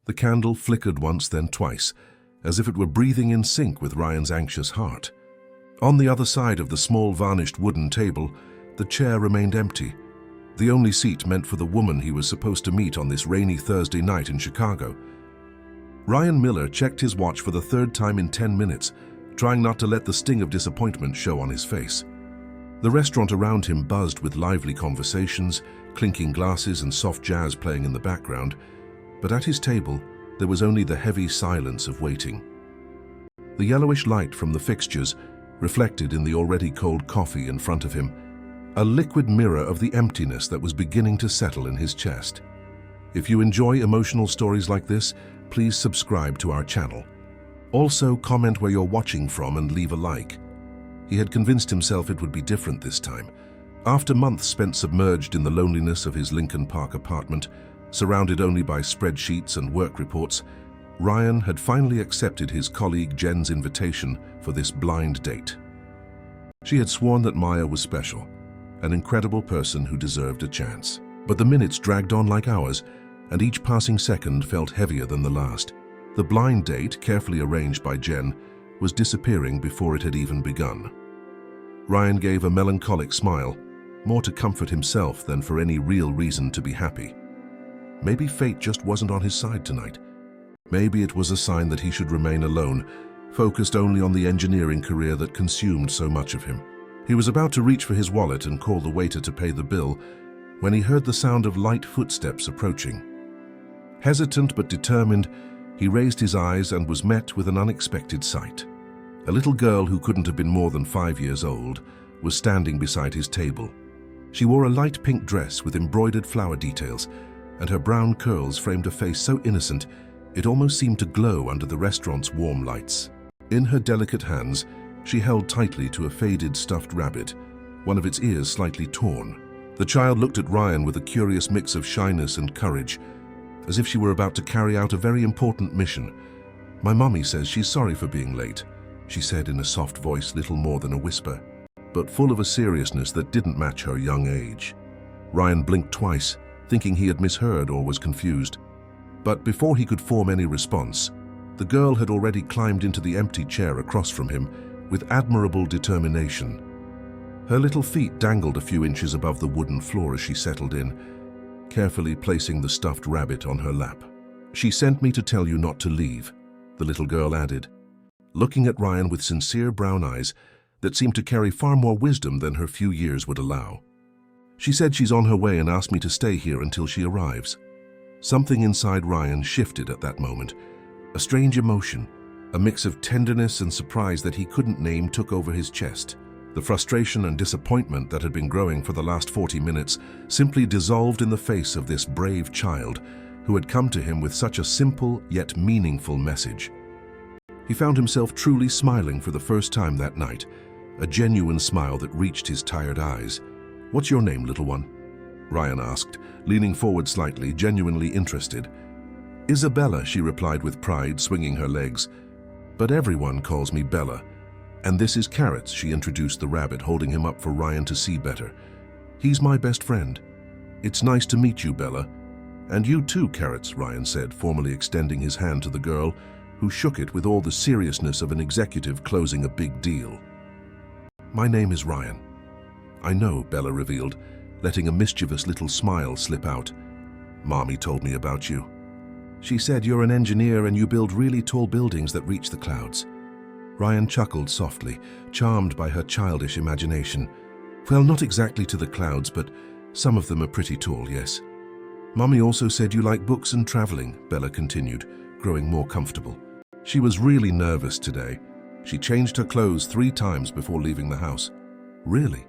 The candle flickered once, then twice, as if it were breathing in sync with Ryan's anxious heart. On the other side of the small varnished wooden table, the chair remained empty, the only seat meant for the woman he was supposed to meet on this rainy Thursday night in Chicago. Ryan Miller checked his watch for the third time in 10 minutes, trying not to let the sting of disappointment show on his face. The restaurant around him buzzed with lively conversations, clinking glasses and soft jazz playing in the background, but at his table there was only the heavy silence of waiting. The yellowish light from the fixtures reflected in the already cold coffee in front of him, a liquid mirror of the emptiness that was beginning to settle in his chest. If you enjoy emotional stories like this, please subscribe to our channel. Also, comment where you're watching from and leave a like. He had convinced himself it would be different this time. After months spent submerged in the loneliness of his Lincoln Park apartment, surrounded only by spreadsheets and work reports, Ryan had finally accepted his colleague Jen's invitation for this blind date. She had sworn that Maya was special, an incredible person who deserved a chance. But the minutes dragged on like hours, and each passing second felt heavier than the last. The blind date, carefully arranged by Jen, was disappearing before it had even begun. Ryan gave a melancholic smile, more to comfort himself than for any real reason to be happy. Maybe fate just wasn't on his side tonight. Maybe it was a sign that he should remain alone, focused only on the engineering career that consumed so much of him. He was about to reach for his wallet and call the waiter to pay the bill when he heard the sound of light footsteps approaching. Hesitant but determined, he raised his eyes and was met with an unexpected sight. A little girl who couldn't have been more than 5 years old was standing beside his table. She wore a light pink dress with embroidered flower details, and her brown curls framed a face so innocent it almost seemed to glow under the restaurant's warm lights. In her delicate hands, she held tightly to a faded stuffed rabbit, one of its ears slightly torn. The child looked at Ryan with a curious mix of shyness and courage, as if she were about to carry out a very important mission. "My mommy says she's sorry for being late," she said in a soft voice little more than a whisper, but full of a seriousness that didn't match her young age. Ryan blinked twice, thinking he had misheard or was confused. But before he could form any response, the girl had already climbed into the empty chair across from him with admirable determination. Her little feet dangled a few inches above the wooden floor as she settled in, carefully placing the stuffed rabbit on her lap. "She sent me to tell you not to leave," the little girl added, looking at Ryan with sincere brown eyes that seemed to carry far more wisdom than her few years would allow. "She said she's on her way and asked me to stay here until she arrives." Something inside Ryan shifted at that moment. A strange emotion, a mix of tenderness and surprise that he couldn't name, took over his chest. The frustration and disappointment that had been growing for the last 40 minutes simply dissolved in the face of this brave child who had come to him with such a simple yet meaningful message. He found himself truly smiling for the first time that night, a genuine smile that reached his tired eyes. "What's your name, little one?" Ryan asked, leaning forward slightly, genuinely interested. "Isabella," she replied with pride, swinging her legs. "But everyone calls me Bella. And this is Carrots," she introduced the rabbit, holding him up for Ryan to see better. "He's my best friend." "It's nice to meet you, Bella." "And you too, Carrots," Ryan said, formally extending his hand to the girl, who shook it with all the seriousness of an executive closing a big deal. "My name is Ryan." "I know," Bella revealed, letting a mischievous little smile slip out. "Mommy told me about you. She said you're an engineer and you build really tall buildings that reach the clouds." Ryan chuckled softly, charmed by her childish imagination. "Well, not exactly to the clouds, but some of them are pretty tall, yes." "Mommy also said you like books and traveling," Bella continued, growing more comfortable. She was really nervous today. She changed her clothes 3 times before leaving the house. "Really?"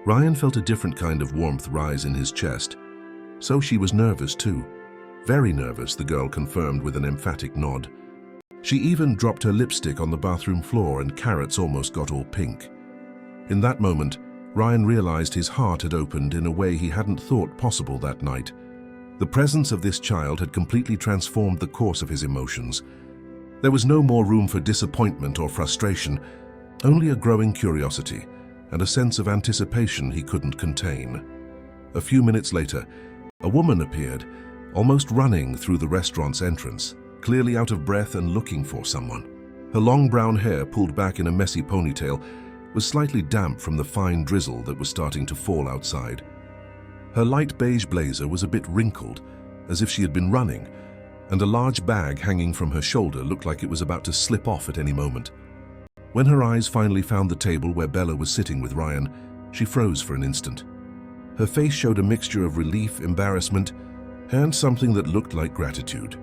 Ryan felt a different kind of warmth rise in his chest. So she was nervous too. "Very nervous," the girl confirmed with an emphatic nod. She even dropped her lipstick on the bathroom floor and Carrots almost got all pink. In that moment, Ryan realized his heart had opened in a way he hadn't thought possible that night. The presence of this child had completely transformed the course of his emotions. There was no more room for disappointment or frustration, only a growing curiosity and a sense of anticipation he couldn't contain. A few minutes later, a woman appeared, almost running through the restaurant's entrance, clearly out of breath and looking for someone. Her long brown hair, pulled back in a messy ponytail, was slightly damp from the fine drizzle that was starting to fall outside. Her light beige blazer was a bit wrinkled, as if she had been running, and a large bag hanging from her shoulder looked like it was about to slip off at any moment. When her eyes finally found the table where Bella was sitting with Ryan, she froze for an instant. Her face showed a mixture of relief, embarrassment, and something that looked like gratitude.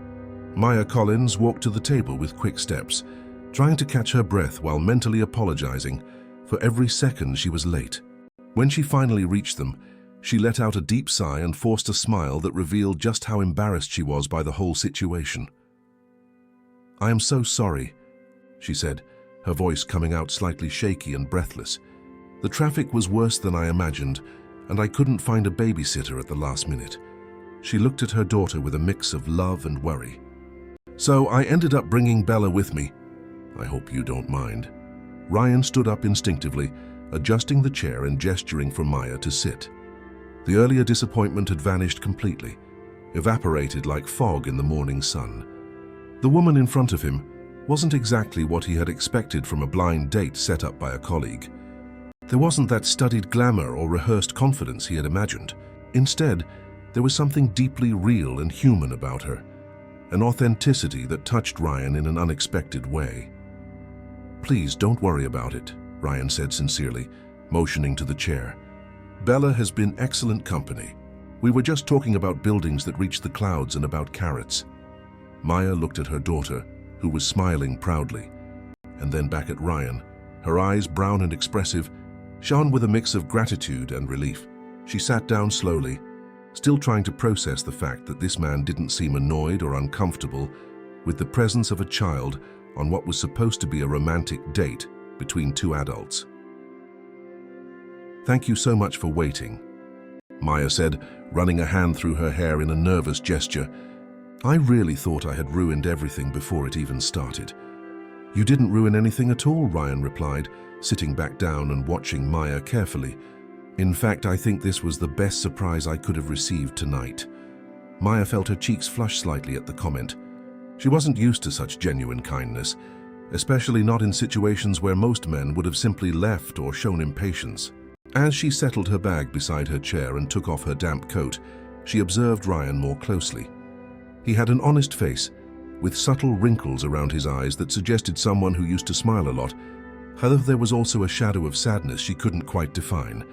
Maya Collins walked to the table with quick steps, trying to catch her breath while mentally apologizing for every second she was late. When she finally reached them, she let out a deep sigh and forced a smile that revealed just how embarrassed she was by the whole situation. "I am so sorry," she said, her voice coming out slightly shaky and breathless. "The traffic was worse than I imagined, and I couldn't find a babysitter at the last minute." She looked at her daughter with a mix of love and worry. "So I ended up bringing Bella with me. I hope you don't mind." Ryan stood up instinctively, adjusting the chair and gesturing for Maya to sit. The earlier disappointment had vanished completely, evaporated like fog in the morning sun. The woman in front of him wasn't exactly what he had expected from a blind date set up by a colleague. There wasn't that studied glamour or rehearsed confidence he had imagined. Instead, there was something deeply real and human about her, an authenticity that touched Ryan in an unexpected way. "Please don't worry about it," Ryan said sincerely, motioning to the chair. "Bella has been excellent company. We were just talking about buildings that reach the clouds and about carrots." Maya looked at her daughter, who was smiling proudly, and then back at Ryan. Her eyes, brown and expressive, shone with a mix of gratitude and relief. She sat down slowly, still trying to process the fact that this man didn't seem annoyed or uncomfortable with the presence of a child on what was supposed to be a romantic date between two adults. "Thank you so much for waiting," Maya said, running a hand through her hair in a nervous gesture. "I really thought I had ruined everything before it even started." "You didn't ruin anything at all," Ryan replied, sitting back down and watching Maya carefully. "In fact, I think this was the best surprise I could have received tonight." Maya felt her cheeks flush slightly at the comment. She wasn't used to such genuine kindness, especially not in situations where most men would have simply left or shown impatience. As she settled her bag beside her chair and took off her damp coat, she observed Ryan more closely. He had an honest face, with subtle wrinkles around his eyes that suggested someone who used to smile a lot. However, there was also a shadow of sadness she couldn't quite define.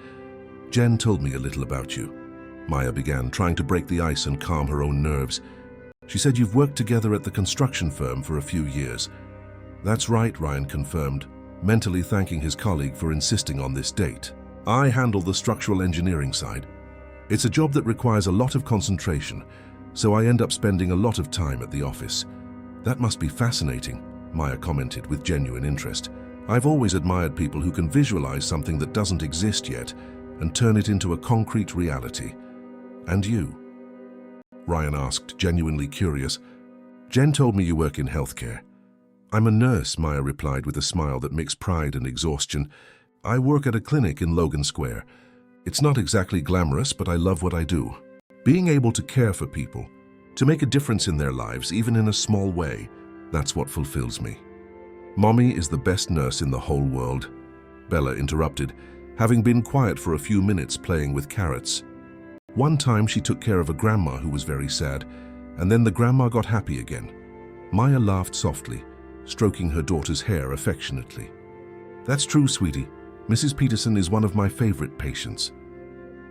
"Jen told me a little about you," Maya began, trying to break the ice and calm her own nerves. "She said you've worked together at the construction firm for a few years." "That's right," Ryan confirmed, mentally thanking his colleague for insisting on this date. "I handle the structural engineering side. It's a job that requires a lot of concentration, so I end up spending a lot of time at the office." "That must be fascinating," Maya commented with genuine interest. "I've always admired people who can visualize something that doesn't exist yet and turn it into a concrete reality." "And you?" Ryan asked, genuinely curious. "Jen told me you work in healthcare." "I'm a nurse," Maya replied with a smile that mixed pride and exhaustion. "I work at a clinic in Logan Square. It's not exactly glamorous, but I love what I do. Being able to care for people, to make a difference in their lives, even in a small way, that's what fulfills me." "Mommy is the best nurse in the whole world," Bella interrupted, having been quiet for a few minutes playing with carrots. "One time she took care of a grandma who was very sad, and then the grandma got happy again." Maya laughed softly, stroking her daughter's hair affectionately. "That's true, sweetie. Mrs. Peterson is one of my favorite patients."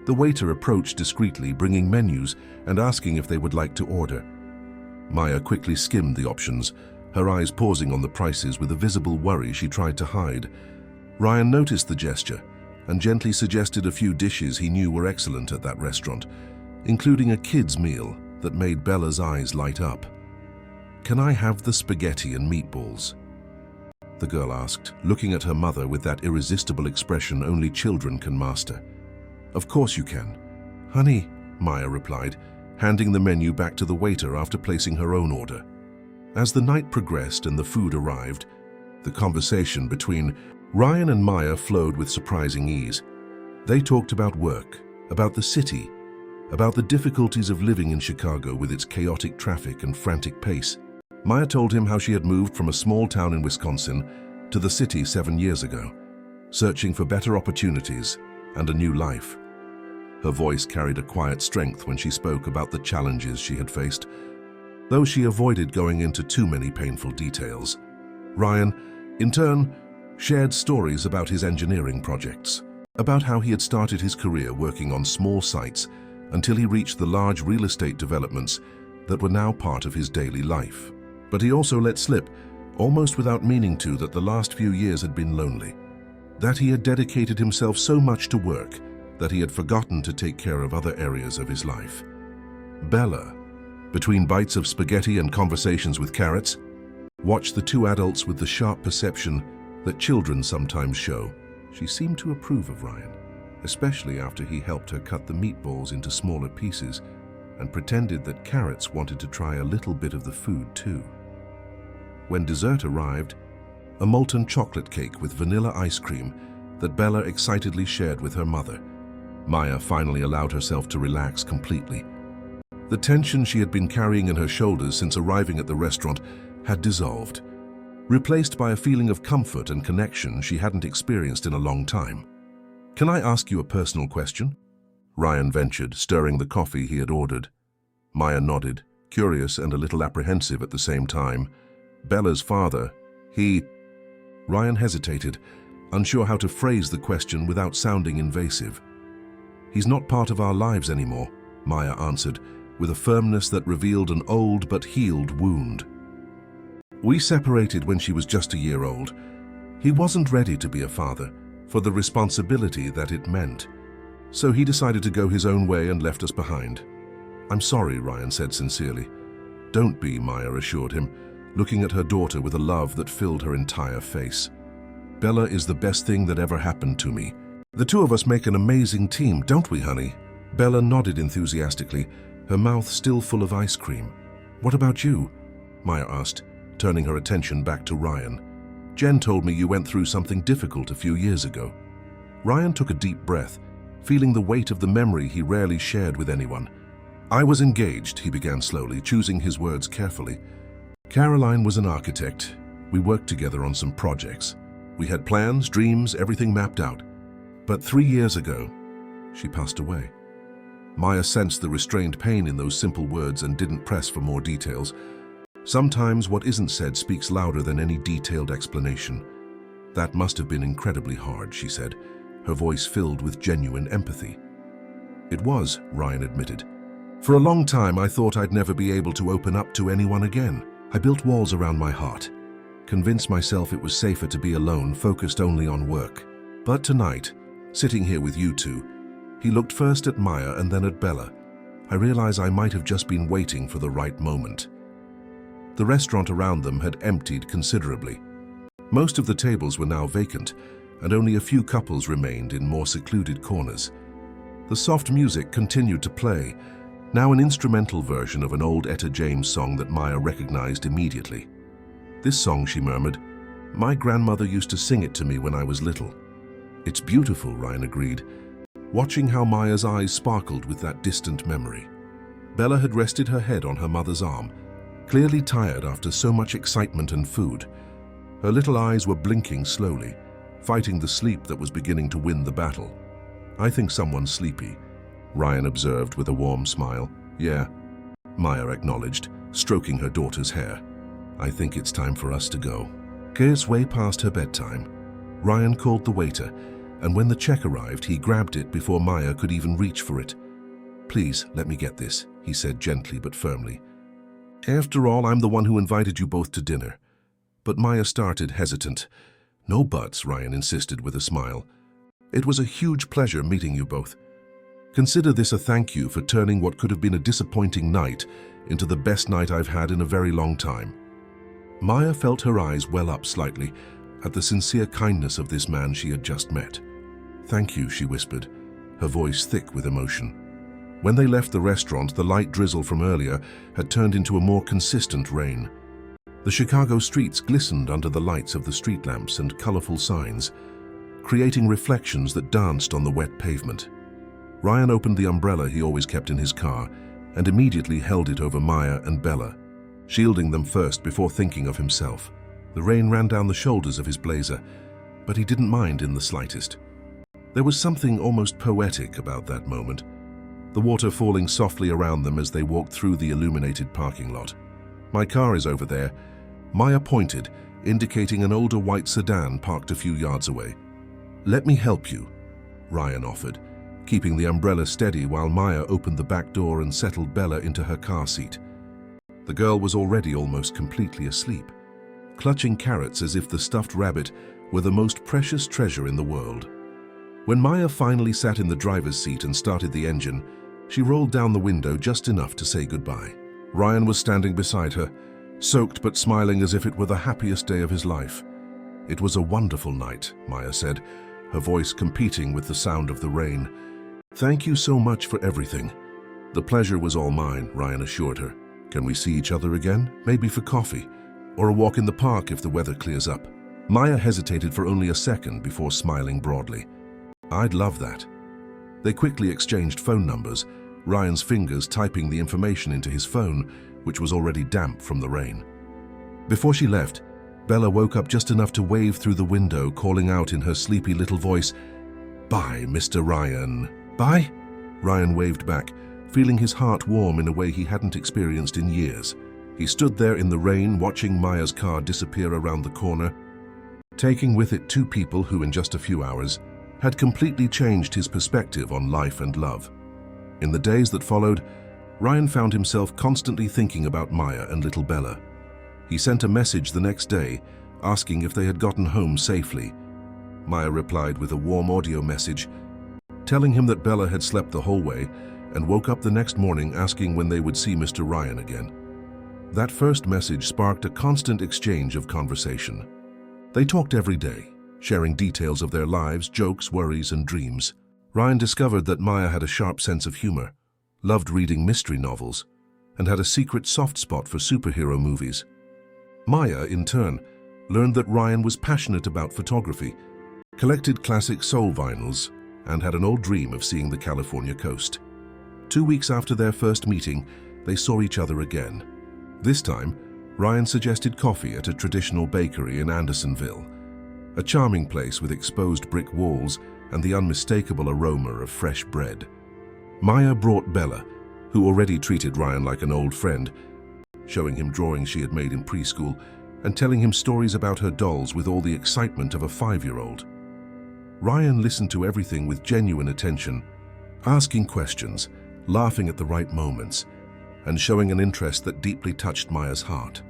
The waiter approached discreetly, bringing menus and asking if they would like to order. Maya quickly skimmed the options, her eyes pausing on the prices with a visible worry she tried to hide. Ryan noticed the gesture and gently suggested a few dishes he knew were excellent at that restaurant, including a kid's meal that made Bella's eyes light up. "Can I have the spaghetti and meatballs?" the girl asked, looking at her mother with that irresistible expression only children can master. "Of course you can." "Honey," Maya replied, handing the menu back to the waiter after placing her own order. As the night progressed and the food arrived, the conversation between Ryan and Maya flowed with surprising ease. They talked about work, about the city, about the difficulties of living in Chicago with its chaotic traffic and frantic pace. Maya told him how she had moved from a small town in Wisconsin to the city 7 years ago, searching for better opportunities and a new life. Her voice carried a quiet strength when she spoke about the challenges she had faced, though she avoided going into too many painful details. Ryan, in turn, shared stories about his engineering projects, about how he had started his career working on small sites until he reached the large real estate developments that were now part of his daily life. But he also let slip, almost without meaning to, that the last few years had been lonely, that he had dedicated himself so much to work that he had forgotten to take care of other areas of his life. Bella, between bites of spaghetti and conversations with carrots, watched the two adults with the sharp perception that children sometimes show. She seemed to approve of Ryan, especially after he helped her cut the meatballs into smaller pieces and pretended that carrots wanted to try a little bit of the food too. When dessert arrived, a molten chocolate cake with vanilla ice cream that Bella excitedly shared with her mother, Maya finally allowed herself to relax completely. The tension she had been carrying in her shoulders since arriving at the restaurant had dissolved, replaced by a feeling of comfort and connection she hadn't experienced in a long time. "Can I ask you a personal question?" Ryan ventured, stirring the coffee he had ordered. Maya nodded, curious and a little apprehensive at the same time. Bella's father, Ryan hesitated, unsure how to phrase the question without sounding invasive. "He's not part of our lives anymore," Maya answered, with a firmness that revealed an old but healed wound. "We separated when she was just a year old. He wasn't ready to be a father, for the responsibility that it meant. So he decided to go his own way and left us behind." "I'm sorry," Ryan said sincerely. "Don't be," Maya assured him, looking at her daughter with a love that filled her entire face. "Bella is the best thing that ever happened to me. The two of us make an amazing team, don't we, honey?" Bella nodded enthusiastically, her mouth still full of ice cream. "What about you?" Maya asked, turning her attention back to Ryan. "Jen told me you went through something difficult a few years ago." Ryan took a deep breath, feeling the weight of the memory he rarely shared with anyone. "I was engaged," he began slowly, choosing his words carefully. "Caroline was an architect. We worked together on some projects. We had plans, dreams, everything mapped out. But 3 years ago, she passed away." Maya sensed the restrained pain in those simple words and didn't press for more details. Sometimes what isn't said speaks louder than any detailed explanation. "That must have been incredibly hard," she said, her voice filled with genuine empathy. "It was," Ryan admitted. "For a long time I thought I'd never be able to open up to anyone again. I built walls around my heart, convinced myself it was safer to be alone, focused only on work. But tonight, sitting here with you two," he looked first at Maya and then at Bella, "I realize I might have just been waiting for the right moment." The restaurant around them had emptied considerably. Most of the tables were now vacant, and only a few couples remained in more secluded corners. The soft music continued to play, now an instrumental version of an old Etta James song that Maya recognized immediately. "This song," she murmured, "my grandmother used to sing it to me when I was little." "It's beautiful," Ryan agreed, watching how Maya's eyes sparkled with that distant memory. Bella had rested her head on her mother's arm, clearly tired after so much excitement and food. Her little eyes were blinking slowly, fighting the sleep that was beginning to win the battle. "I think someone's sleepy," Ryan observed with a warm smile. "Yeah," Maya acknowledged, stroking her daughter's hair. "I think it's time for us to go." It's way past her bedtime. Ryan called the waiter, and when the check arrived, he grabbed it before Maya could even reach for it. "Please, let me get this," he said gently but firmly. "After all, I'm the one who invited you both to dinner." But Maya started, hesitant. "No buts," Ryan insisted with a smile. "It was a huge pleasure meeting you both. Consider this a thank you for turning what could have been a disappointing night into the best night I've had in a very long time." Maya felt her eyes well up slightly at the sincere kindness of this man she had just met. "Thank you," she whispered, her voice thick with emotion. When they left the restaurant, the light drizzle from earlier had turned into a more consistent rain. The Chicago streets glistened under the lights of the street lamps and colorful signs, creating reflections that danced on the wet pavement. Ryan opened the umbrella he always kept in his car and immediately held it over Maya and Bella, shielding them first before thinking of himself. The rain ran down the shoulders of his blazer, but he didn't mind in the slightest. There was something almost poetic about that moment, the water falling softly around them as they walked through the illuminated parking lot. "My car is over there." Maya pointed, indicating an older white sedan parked a few yards away. "Let me help you," Ryan offered, keeping the umbrella steady while Maya opened the back door and settled Bella into her car seat. The girl was already almost completely asleep, clutching carrots as if the stuffed rabbit were the most precious treasure in the world. When Maya finally sat in the driver's seat and started the engine, she rolled down the window just enough to say goodbye. Ryan was standing beside her, soaked but smiling as if it were the happiest day of his life. "It was a wonderful night," Maya said, her voice competing with the sound of the rain. "Thank you so much for everything." "The pleasure was all mine," Ryan assured her. "Can we see each other again? Maybe for coffee, or a walk in the park if the weather clears up?" Maya hesitated for only a second before smiling broadly. "I'd love that." They quickly exchanged phone numbers, Ryan's fingers typing the information into his phone, which was already damp from the rain. Before she left, Bella woke up just enough to wave through the window, calling out in her sleepy little voice, "Bye, Mr. Ryan." "Bye?" Ryan waved back, feeling his heart warm in a way he hadn't experienced in years. He stood there in the rain, watching Maya's car disappear around the corner, taking with it two people who, in just a few hours, had completely changed his perspective on life and love. In the days that followed, Ryan found himself constantly thinking about Maya and little Bella. He sent a message the next day, asking if they had gotten home safely. Maya replied with a warm audio message, telling him that Bella had slept the whole way and woke up the next morning asking when they would see Mr. Ryan again. That first message sparked a constant exchange of conversation. They talked every day, sharing details of their lives, jokes, worries, and dreams. Ryan discovered that Maya had a sharp sense of humor, loved reading mystery novels, and had a secret soft spot for superhero movies. Maya, in turn, learned that Ryan was passionate about photography, collected classic soul vinyls, and had an old dream of seeing the California coast. 2 weeks after their first meeting, they saw each other again. This time, Ryan suggested coffee at a traditional bakery in Andersonville, a charming place with exposed brick walls and the unmistakable aroma of fresh bread. Maya brought Bella, who already treated Ryan like an old friend, showing him drawings she had made in preschool and telling him stories about her dolls with all the excitement of a 5-year-old. Ryan listened to everything with genuine attention, asking questions, laughing at the right moments, and showing an interest that deeply touched Maya's heart.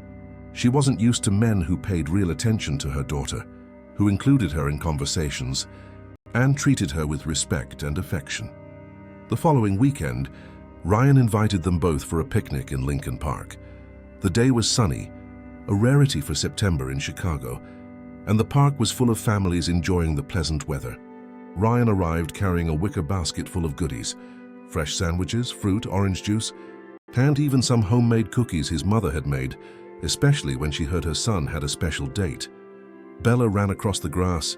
She wasn't used to men who paid real attention to her daughter, who included her in conversations and treated her with respect and affection. The following weekend, Ryan invited them both for a picnic in Lincoln Park. The day was sunny, a rarity for September in Chicago, and the park was full of families enjoying the pleasant weather. Ryan arrived carrying a wicker basket full of goodies, fresh sandwiches, fruit, orange juice, and even some homemade cookies his mother had made, especially when she heard her son had a special date. Bella ran across the grass,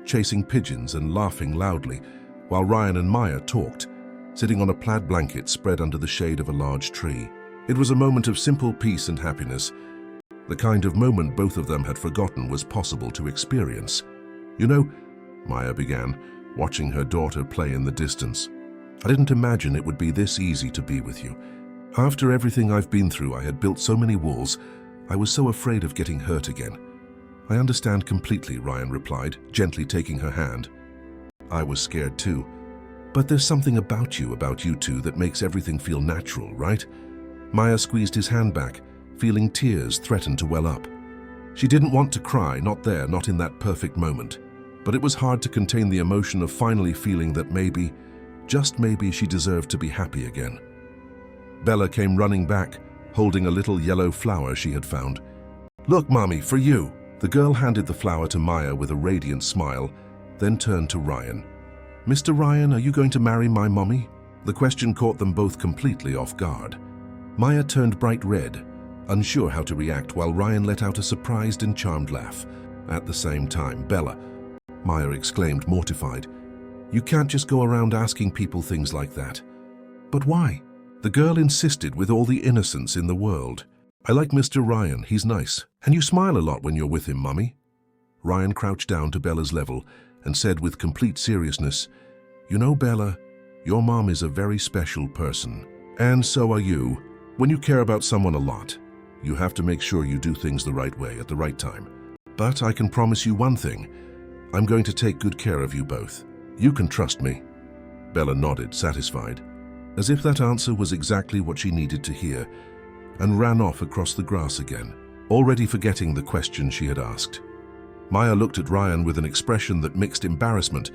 chasing pigeons and laughing loudly, while Ryan and Maya talked, sitting on a plaid blanket spread under the shade of a large tree. It was a moment of simple peace and happiness, the kind of moment both of them had forgotten was possible to experience. "You know," Maya began, watching her daughter play in the distance, "I didn't imagine it would be this easy to be with you. After everything I've been through, I had built so many walls. I was so afraid of getting hurt again." "I understand completely," Ryan replied, gently taking her hand. "I was scared too. But there's something about you two that makes everything feel natural, right?" Maya squeezed his hand back, feeling tears threaten to well up. She didn't want to cry, not there, not in that perfect moment. But it was hard to contain the emotion of finally feeling that maybe, just maybe, she deserved to be happy again. Bella came running back, holding a little yellow flower she had found. "Look, Mommy, for you." The girl handed the flower to Maya with a radiant smile, then turned to Ryan. "Mr. Ryan, are you going to marry my mommy?" The question caught them both completely off guard. Maya turned bright red, unsure how to react, while Ryan let out a surprised and charmed laugh. At the same time, "Bella," Maya exclaimed, mortified, You can't just go around asking people things like that." "But why?" The girl insisted with all the innocence in the world. "I like Mr. Ryan, he's nice. And you smile a lot when you're with him, Mummy." Ryan crouched down to Bella's level and said with complete seriousness, "You know, Bella, your mom is a very special person. And so are you. When you care about someone a lot, you have to make sure you do things the right way at the right time. But I can promise you one thing. I'm going to take good care of you both. You can trust me." Bella nodded, satisfied, as if that answer was exactly what she needed to hear, and ran off across the grass again, already forgetting the question she had asked. Maya looked at Ryan with an expression that mixed embarrassment,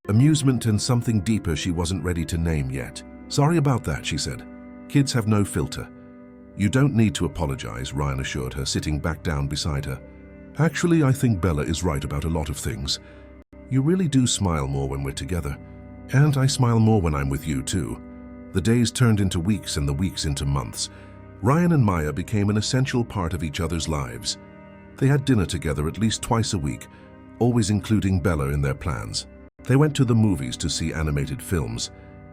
amusement, and something deeper she wasn't ready to name yet. "Sorry about that," she said. "Kids have no filter." "You don't need to apologize," Ryan assured her, sitting back down beside her. "Actually, I think Bella is right about a lot of things. You really do smile more when we're together. And I smile more when I'm with you, too." The days turned into weeks and the weeks into months. Ryan and Maya became an essential part of each other's lives. They had dinner together at least twice a week, always including Bella in their plans. They went to the movies to see animated films,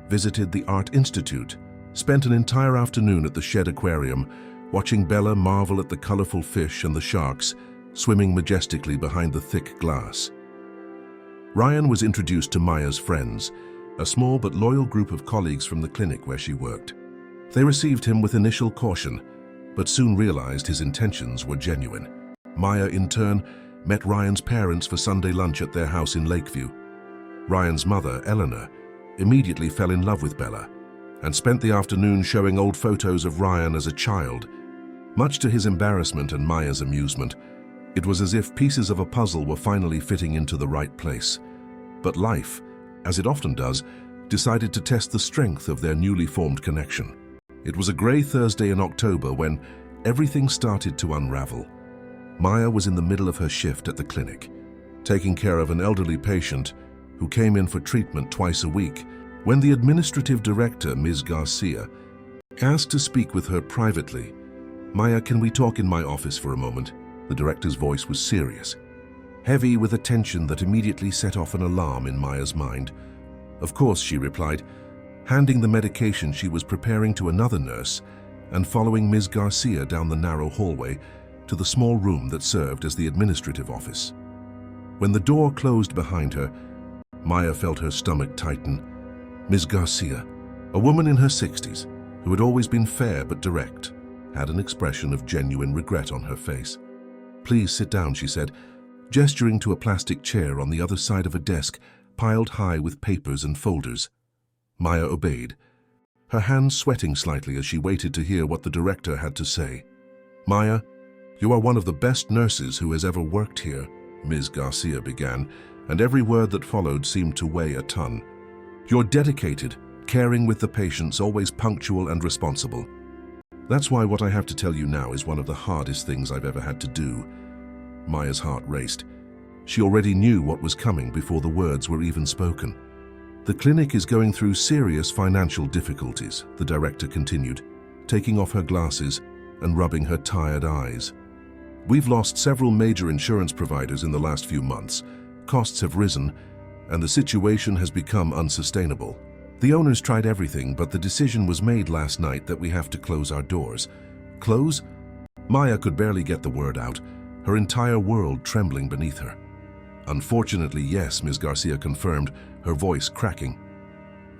visited the Art Institute, spent an entire afternoon at the Shed Aquarium, watching Bella marvel at the colorful fish and the sharks swimming majestically behind the thick glass. Ryan was introduced to Maya's friends, a small but loyal group of colleagues from the clinic where she worked. They received him with initial caution, but soon realized his intentions were genuine. Maya, in turn, met Ryan's parents for Sunday lunch at their house in Lakeview. Ryan's mother, Eleanor, immediately fell in love with Bella and spent the afternoon showing old photos of Ryan as a child. Much to his embarrassment and Maya's amusement, it was as if pieces of a puzzle were finally fitting into the right place. But life, as it often does, decided to test the strength of their newly formed connection. It was a grey Thursday in October when everything started to unravel. Maya was in the middle of her shift at the clinic, taking care of an elderly patient who came in for treatment twice a week, when the administrative director, Ms. Garcia, asked to speak with her privately. "Maya, can we talk in my office for a moment?" The director's voice was serious, heavy with a tension that immediately set off an alarm in Maya's mind. "Of course," she replied, handing the medication she was preparing to another nurse and following Ms. Garcia down the narrow hallway to the small room that served as the administrative office. When the door closed behind her, Maya felt her stomach tighten. Ms. Garcia, a woman in her 60s, who had always been fair but direct, had an expression of genuine regret on her face. "Please sit down," she said, gesturing to a plastic chair on the other side of a desk piled high with papers and folders. Maya obeyed, her hands sweating slightly as she waited to hear what the director had to say. "Maya, you are one of the best nurses who has ever worked here," Ms. Garcia began, and every word that followed seemed to weigh a ton. "You're dedicated, caring with the patients, always punctual and responsible. That's why what I have to tell you now is one of the hardest things I've ever had to do." Maya's heart raced. She already knew what was coming before the words were even spoken. "The clinic is going through serious financial difficulties," the director continued, taking off her glasses and rubbing her tired eyes. "We've lost several major insurance providers in the last few months. Costs have risen, and the situation has become unsustainable. The owners tried everything, but the decision was made last night that we have to close our doors." "Close?" Maya could barely get the word out, her entire world trembling beneath her. "Unfortunately, yes," Ms. Garcia confirmed, her voice cracking.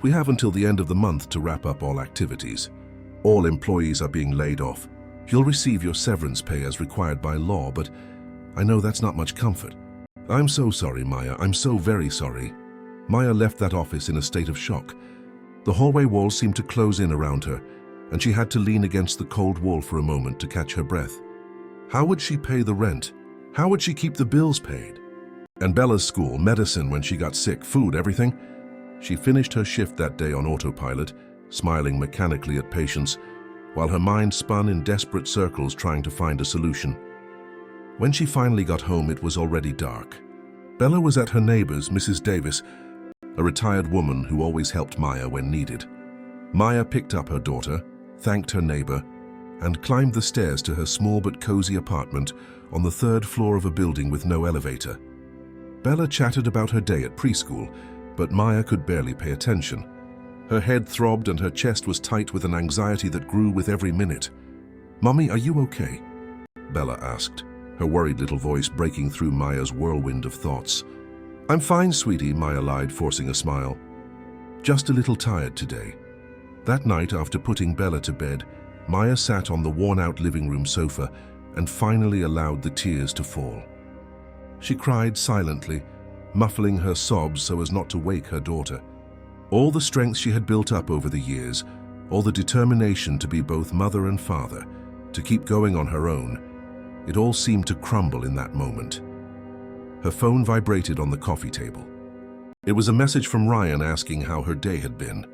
"We have until the end of the month to wrap up all activities. All employees are being laid off. You'll receive your severance pay as required by law, but I know that's not much comfort." "I'm so sorry, Maya. I'm so very sorry." Maya left that office in a state of shock. The hallway walls seemed to close in around her, and she had to lean against the cold wall for a moment to catch her breath. How would she pay the rent? How would she keep the bills paid? And Bella's school, medicine when she got sick, food, everything? She finished her shift that day on autopilot, smiling mechanically at patients, while her mind spun in desperate circles trying to find a solution. When she finally got home, it was already dark. Bella was at her neighbor's, Mrs. Davis, a retired woman who always helped Maya when needed. Maya picked up her daughter, thanked her neighbor, and climbed the stairs to her small but cozy apartment on the third floor of a building with no elevator. Bella chatted about her day at preschool, but Maya could barely pay attention. Her head throbbed and her chest was tight with an anxiety that grew with every minute. "Mommy, are you okay?" Bella asked, her worried little voice breaking through Maya's whirlwind of thoughts. "I'm fine, sweetie," Maya lied, forcing a smile. "Just a little tired today." That night, after putting Bella to bed, Maya sat on the worn-out living room sofa and finally allowed the tears to fall. She cried silently, muffling her sobs so as not to wake her daughter. All the strength she had built up over the years, all the determination to be both mother and father, to keep going on her own, it all seemed to crumble in that moment. Her phone vibrated on the coffee table. It was a message from Ryan asking how her day had been.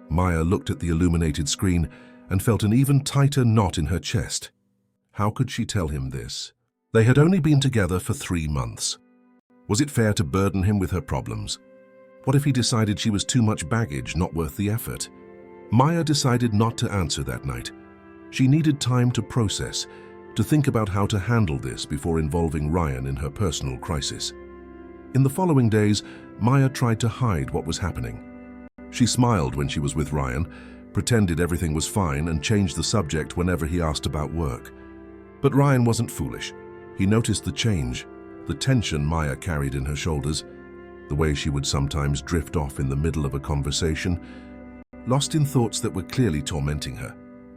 Maya looked at the illuminated screen and felt an even tighter knot in her chest. How could she tell him this? They had only been together for 3 months. Was it fair to burden him with her problems? What if he decided she was too much baggage, not worth the effort? Maya decided not to answer that night. She needed time to process, to think about how to handle this before involving Ryan in her personal crisis. In the following days, Maya tried to hide what was happening. She smiled when she was with Ryan, pretended everything was fine, and changed the subject whenever he asked about work. But Ryan wasn't foolish. He noticed the change, the tension Maya carried in her shoulders, the way she would sometimes drift off in the middle of a conversation, lost in thoughts that were clearly tormenting her.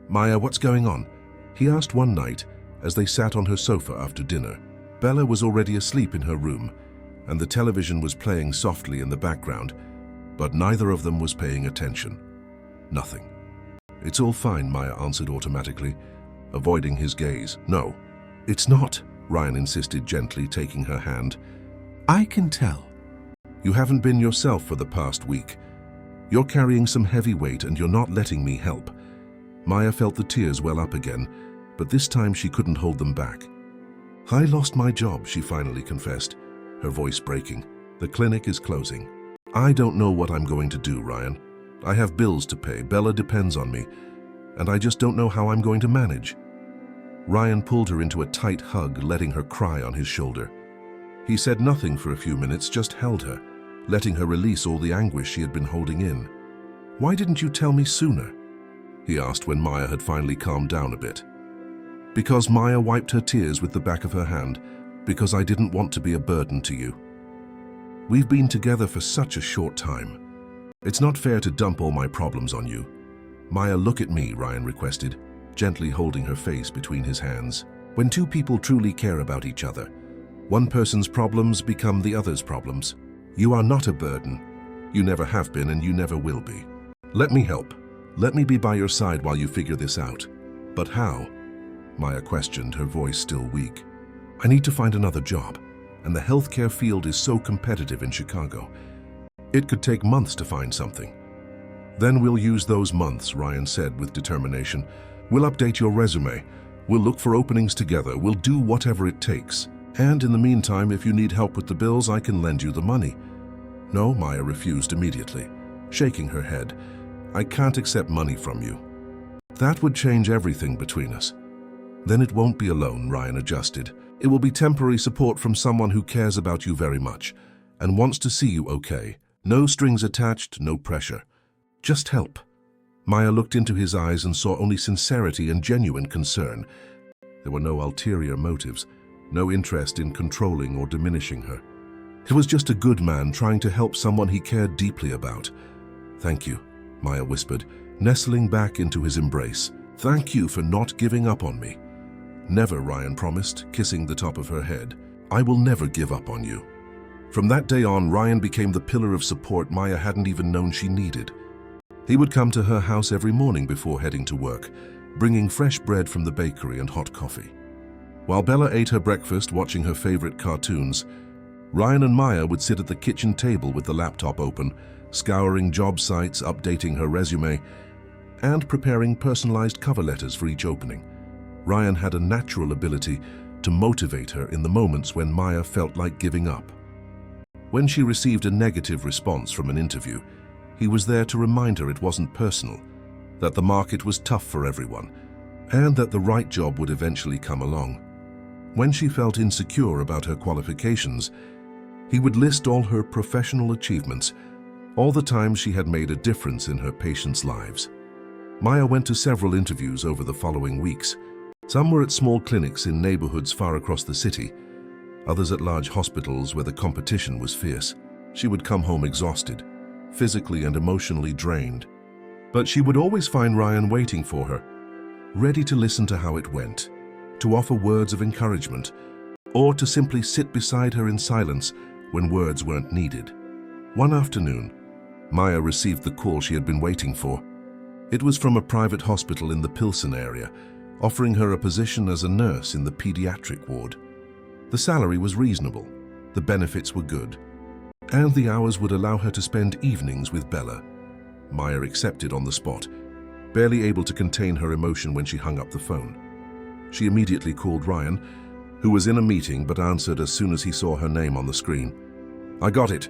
"Maya, what's going on?" he asked one night as they sat on her sofa after dinner. Bella was already asleep in her room, and the television was playing softly in the background, but neither of them was paying attention. Nothing. "It's all fine," Maya answered automatically, avoiding his gaze. "No, it's not," Ryan insisted gently, taking her hand. "I can tell. You haven't been yourself for the past week. You're carrying some heavy weight and you're not letting me help." Maya felt the tears well up again, but this time she couldn't hold them back. "I lost my job," she finally confessed, her voice breaking. "The clinic is closing. I don't know what I'm going to do, Ryan. I have bills to pay, Bella depends on me, and I just don't know how I'm going to manage." Ryan pulled her into a tight hug, letting her cry on his shoulder. He said nothing for a few minutes, just held her, letting her release all the anguish she had been holding in. "Why didn't you tell me sooner?" he asked when Maya had finally calmed down a bit. "Because," Maya wiped her tears with the back of her hand, "because I didn't want to be a burden to you. We've been together for such a short time. It's not fair to dump all my problems on you." "Maya, look at me," Ryan requested, gently holding her face between his hands. "When two people truly care about each other, one person's problems become the other's problems. You are not a burden. You never have been and you never will be. Let me help. Let me be by your side while you figure this out." "But how?" Maya questioned, her voice still weak. "I need to find another job, and the healthcare field is so competitive in Chicago. It could take months to find something." "Then we'll use those months," Ryan said with determination. "We'll update your resume. We'll look for openings together. We'll do whatever it takes. And in the meantime, if you need help with the bills, I can lend you the money." "No," Maya refused immediately, shaking her head. "I can't accept money from you. That would change everything between us." "Then it won't be a loan," Ryan adjusted. "It will be temporary support from someone who cares about you very much and wants to see you okay. No strings attached, no pressure. Just help." Maya looked into his eyes and saw only sincerity and genuine concern. There were no ulterior motives, no interest in controlling or diminishing her. It was just a good man trying to help someone he cared deeply about. "Thank you," Maya whispered, nestling back into his embrace. "Thank you for not giving up on me." "Never," Ryan promised, kissing the top of her head. "I will never give up on you." From that day on, Ryan became the pillar of support Maya hadn't even known she needed. He would come to her house every morning before heading to work, bringing fresh bread from the bakery and hot coffee. While Bella ate her breakfast watching her favorite cartoons, Ryan and Maya would sit at the kitchen table with the laptop open, scouring job sites, updating her resume, and preparing personalized cover letters for each opening. Ryan had a natural ability to motivate her in the moments when Maya felt like giving up. When she received a negative response from an interview, he was there to remind her it wasn't personal, that the market was tough for everyone, and that the right job would eventually come along. When she felt insecure about her qualifications, he would list all her professional achievements all the time she had made a difference in her patients' lives. Maya went to several interviews over the following weeks. Some were at small clinics in neighborhoods far across the city, others at large hospitals where the competition was fierce. She would come home exhausted, physically and emotionally drained. But she would always find Ryan waiting for her, ready to listen to how it went, to offer words of encouragement, or to simply sit beside her in silence when words weren't needed. One afternoon, Maya received the call she had been waiting for. It was from a private hospital in the Pilsen area, offering her a position as a nurse in the pediatric ward. The salary was reasonable, the benefits were good, and the hours would allow her to spend evenings with Bella. Maya accepted on the spot, barely able to contain her emotion when she hung up the phone. She immediately called Ryan, who was in a meeting but answered as soon as he saw her name on the screen. "I got it,"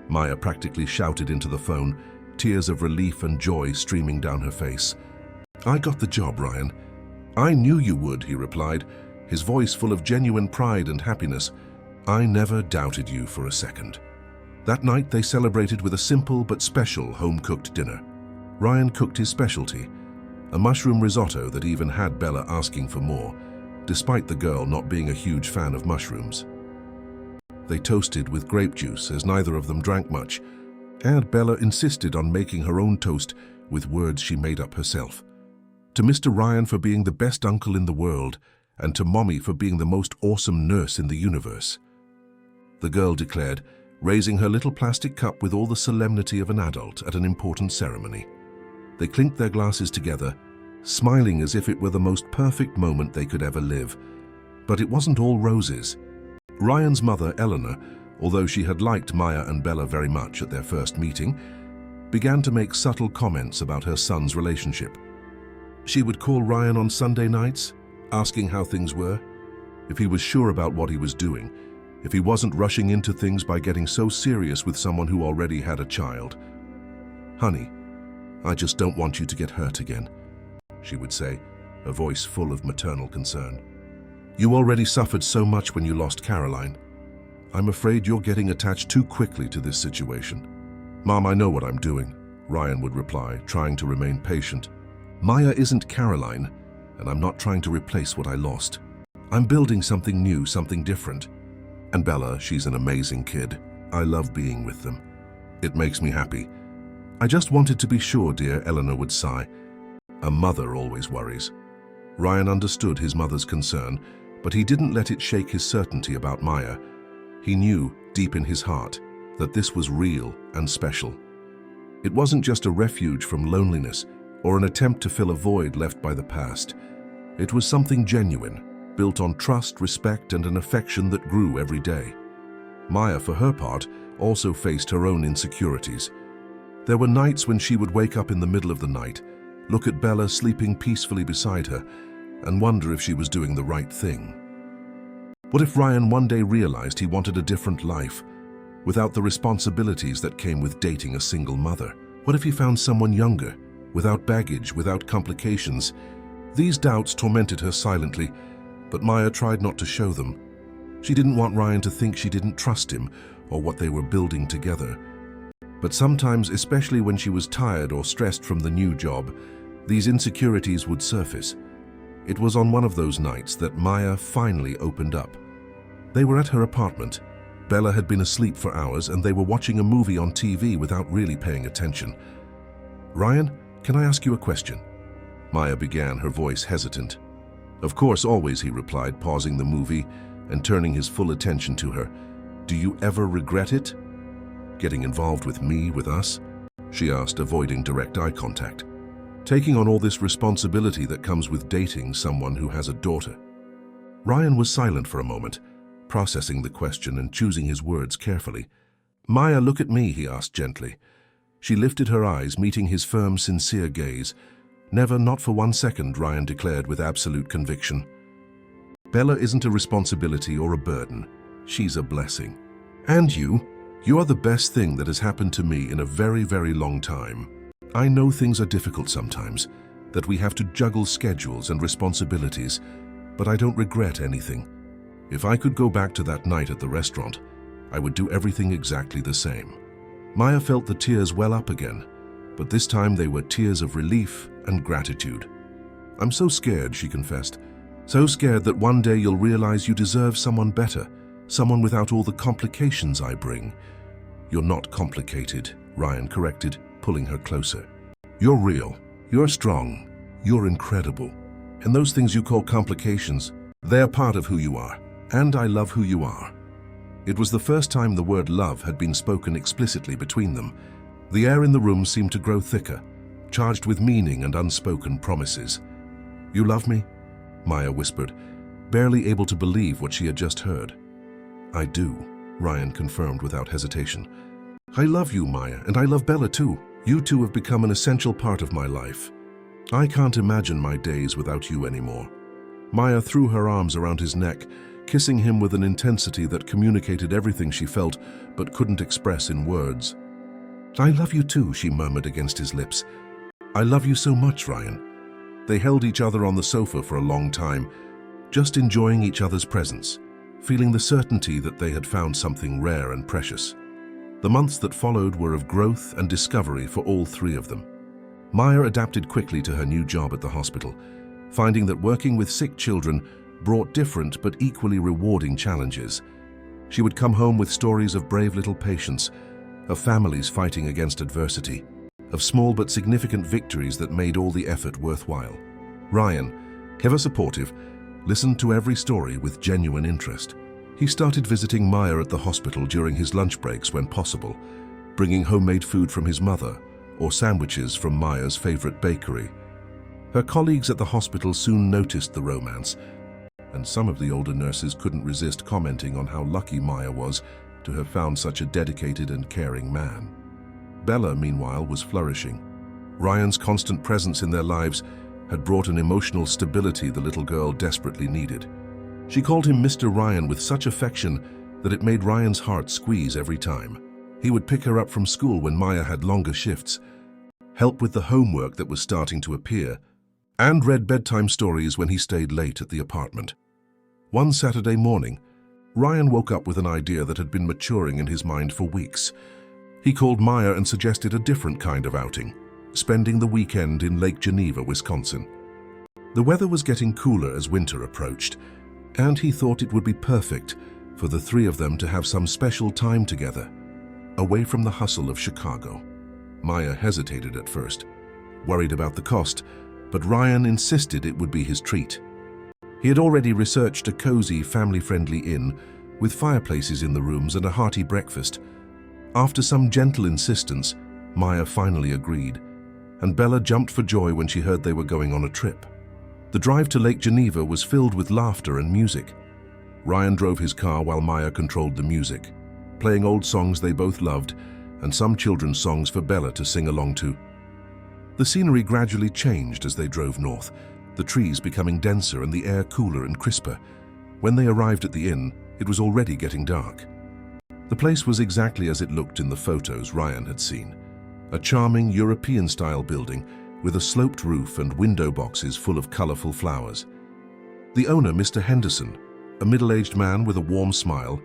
Maya practically shouted into the phone, tears of relief and joy streaming down her face. "I got the job, Ryan. I knew you would," he replied, his voice full of genuine pride and happiness. "I never doubted you for a second." That night they celebrated with a simple but special home-cooked dinner. Ryan cooked his specialty, a mushroom risotto that even had Bella asking for more, despite the girl not being a huge fan of mushrooms. They toasted with grape juice as neither of them drank much, and Bella insisted on making her own toast with words she made up herself. To Mr. Ryan for being the best uncle in the world, and to Mommy for being the most awesome nurse in the universe. The girl declared, raising her little plastic cup with all the solemnity of an adult at an important ceremony. They clinked their glasses together, smiling as if it were the most perfect moment they could ever live. But it wasn't all roses. Ryan's mother, Eleanor, although she had liked Maya and Bella very much at their first meeting, began to make subtle comments about her son's relationship. She would call Ryan on Sunday nights, asking how things were, if he was sure about what he was doing, if he wasn't rushing into things by getting so serious with someone who already had a child. "Honey, I just don't want you to get hurt again," she would say, her voice full of maternal concern. "You already suffered so much when you lost Caroline. I'm afraid you're getting attached too quickly to this situation." "Mom, I know what I'm doing," Ryan would reply, trying to remain patient. "Maya isn't Caroline, and I'm not trying to replace what I lost. I'm building something new, something different. And Bella, she's an amazing kid. I love being with them. It makes me happy. I just wanted to be sure, dear," Eleanor would sigh. A mother always worries. Ryan understood his mother's concern, but he didn't let it shake his certainty about Maya. He knew, deep in his heart, that this was real and special. It wasn't just a refuge from loneliness or an attempt to fill a void left by the past. It was something genuine, built on trust, respect, and an affection that grew every day. Maya, for her part, also faced her own insecurities. There were nights when she would wake up in the middle of the night, look at Bella sleeping peacefully beside her, and wonder if she was doing the right thing. What if Ryan one day realized he wanted a different life, without the responsibilities that came with dating a single mother? What if he found someone younger, without baggage, without complications? These doubts tormented her silently, but Maya tried not to show them. She didn't want Ryan to think she didn't trust him or what they were building together. But sometimes, especially when she was tired or stressed from the new job, these insecurities would surface. It was on one of those nights that Maya finally opened up. They were at her apartment. Bella had been asleep for hours and they were watching a movie on TV without really paying attention. "Ryan, can I ask you a question?" Maya began, her voice hesitant. "Of course, always," he replied, pausing the movie and turning his full attention to her. "Do you ever regret it? Getting involved with me, with us?" she asked, avoiding direct eye contact. "Taking on all this responsibility that comes with dating someone who has a daughter." Ryan was silent for a moment, processing the question and choosing his words carefully. "Maya, look at me," he asked gently. She lifted her eyes, meeting his firm, sincere gaze. "Never, not for 1 second," Ryan declared with absolute conviction. "Bella isn't a responsibility or a burden. She's a blessing. And you are the best thing that has happened to me in a very, very long time. I know things are difficult sometimes, that we have to juggle schedules and responsibilities, but I don't regret anything. If I could go back to that night at the restaurant, I would do everything exactly the same." Maya felt the tears well up again, but this time they were tears of relief and gratitude. "I'm so scared," she confessed. "So scared that one day you'll realize you deserve someone better, someone without all the complications I bring." "You're not complicated," Ryan corrected, pulling her closer. "You're real. You're strong. You're incredible. And those things you call complications, they're part of who you are. And I love who you are." It was the first time the word love had been spoken explicitly between them. The air in the room seemed to grow thicker, charged with meaning and unspoken promises. "You love me?" Maya whispered, barely able to believe what she had just heard. "I do," Ryan confirmed without hesitation. "I love you, Maya, and I love Bella too. You two have become an essential part of my life. I can't imagine my days without you anymore." Maya threw her arms around his neck, kissing him with an intensity that communicated everything she felt but couldn't express in words. "I love you too," she murmured against his lips. "I love you so much, Ryan." They held each other on the sofa for a long time, just enjoying each other's presence, feeling the certainty that they had found something rare and precious. The months that followed were of growth and discovery for all three of them. Maya adapted quickly to her new job at the hospital, finding that working with sick children brought different but equally rewarding challenges. She would come home with stories of brave little patients, of families fighting against adversity, of small but significant victories that made all the effort worthwhile. Ryan, ever supportive, listened to every story with genuine interest. He started visiting Maya at the hospital during his lunch breaks when possible, bringing homemade food from his mother or sandwiches from Maya's favorite bakery. Her colleagues at the hospital soon noticed the romance, and some of the older nurses couldn't resist commenting on how lucky Maya was to have found such a dedicated and caring man. Bella, meanwhile, was flourishing. Ryan's constant presence in their lives had brought an emotional stability the little girl desperately needed. She called him Mr. Ryan with such affection that it made Ryan's heart squeeze every time. He would pick her up from school when Maya had longer shifts, help with the homework that was starting to appear, and read bedtime stories when he stayed late at the apartment. One Saturday morning, Ryan woke up with an idea that had been maturing in his mind for weeks. He called Maya and suggested a different kind of outing, spending the weekend in Lake Geneva, Wisconsin. The weather was getting cooler as winter approached, and he thought it would be perfect for the three of them to have some special time together, away from the hustle of Chicago. Maya hesitated at first, worried about the cost, but Ryan insisted it would be his treat. He had already researched a cozy, family-friendly inn with fireplaces in the rooms and a hearty breakfast. After some gentle insistence, Maya finally agreed, and Bella jumped for joy when she heard they were going on a trip. The drive to Lake Geneva was filled with laughter and music. Ryan drove his car while Maya controlled the music, playing old songs they both loved and some children's songs for Bella to sing along to. The scenery gradually changed as they drove north, the trees becoming denser and the air cooler and crisper. When they arrived at the inn, it was already getting dark. The place was exactly as it looked in the photos Ryan had seen. A charming European-style building with a sloped roof and window boxes full of colorful flowers. The owner, Mr. Henderson, a middle-aged man with a warm smile,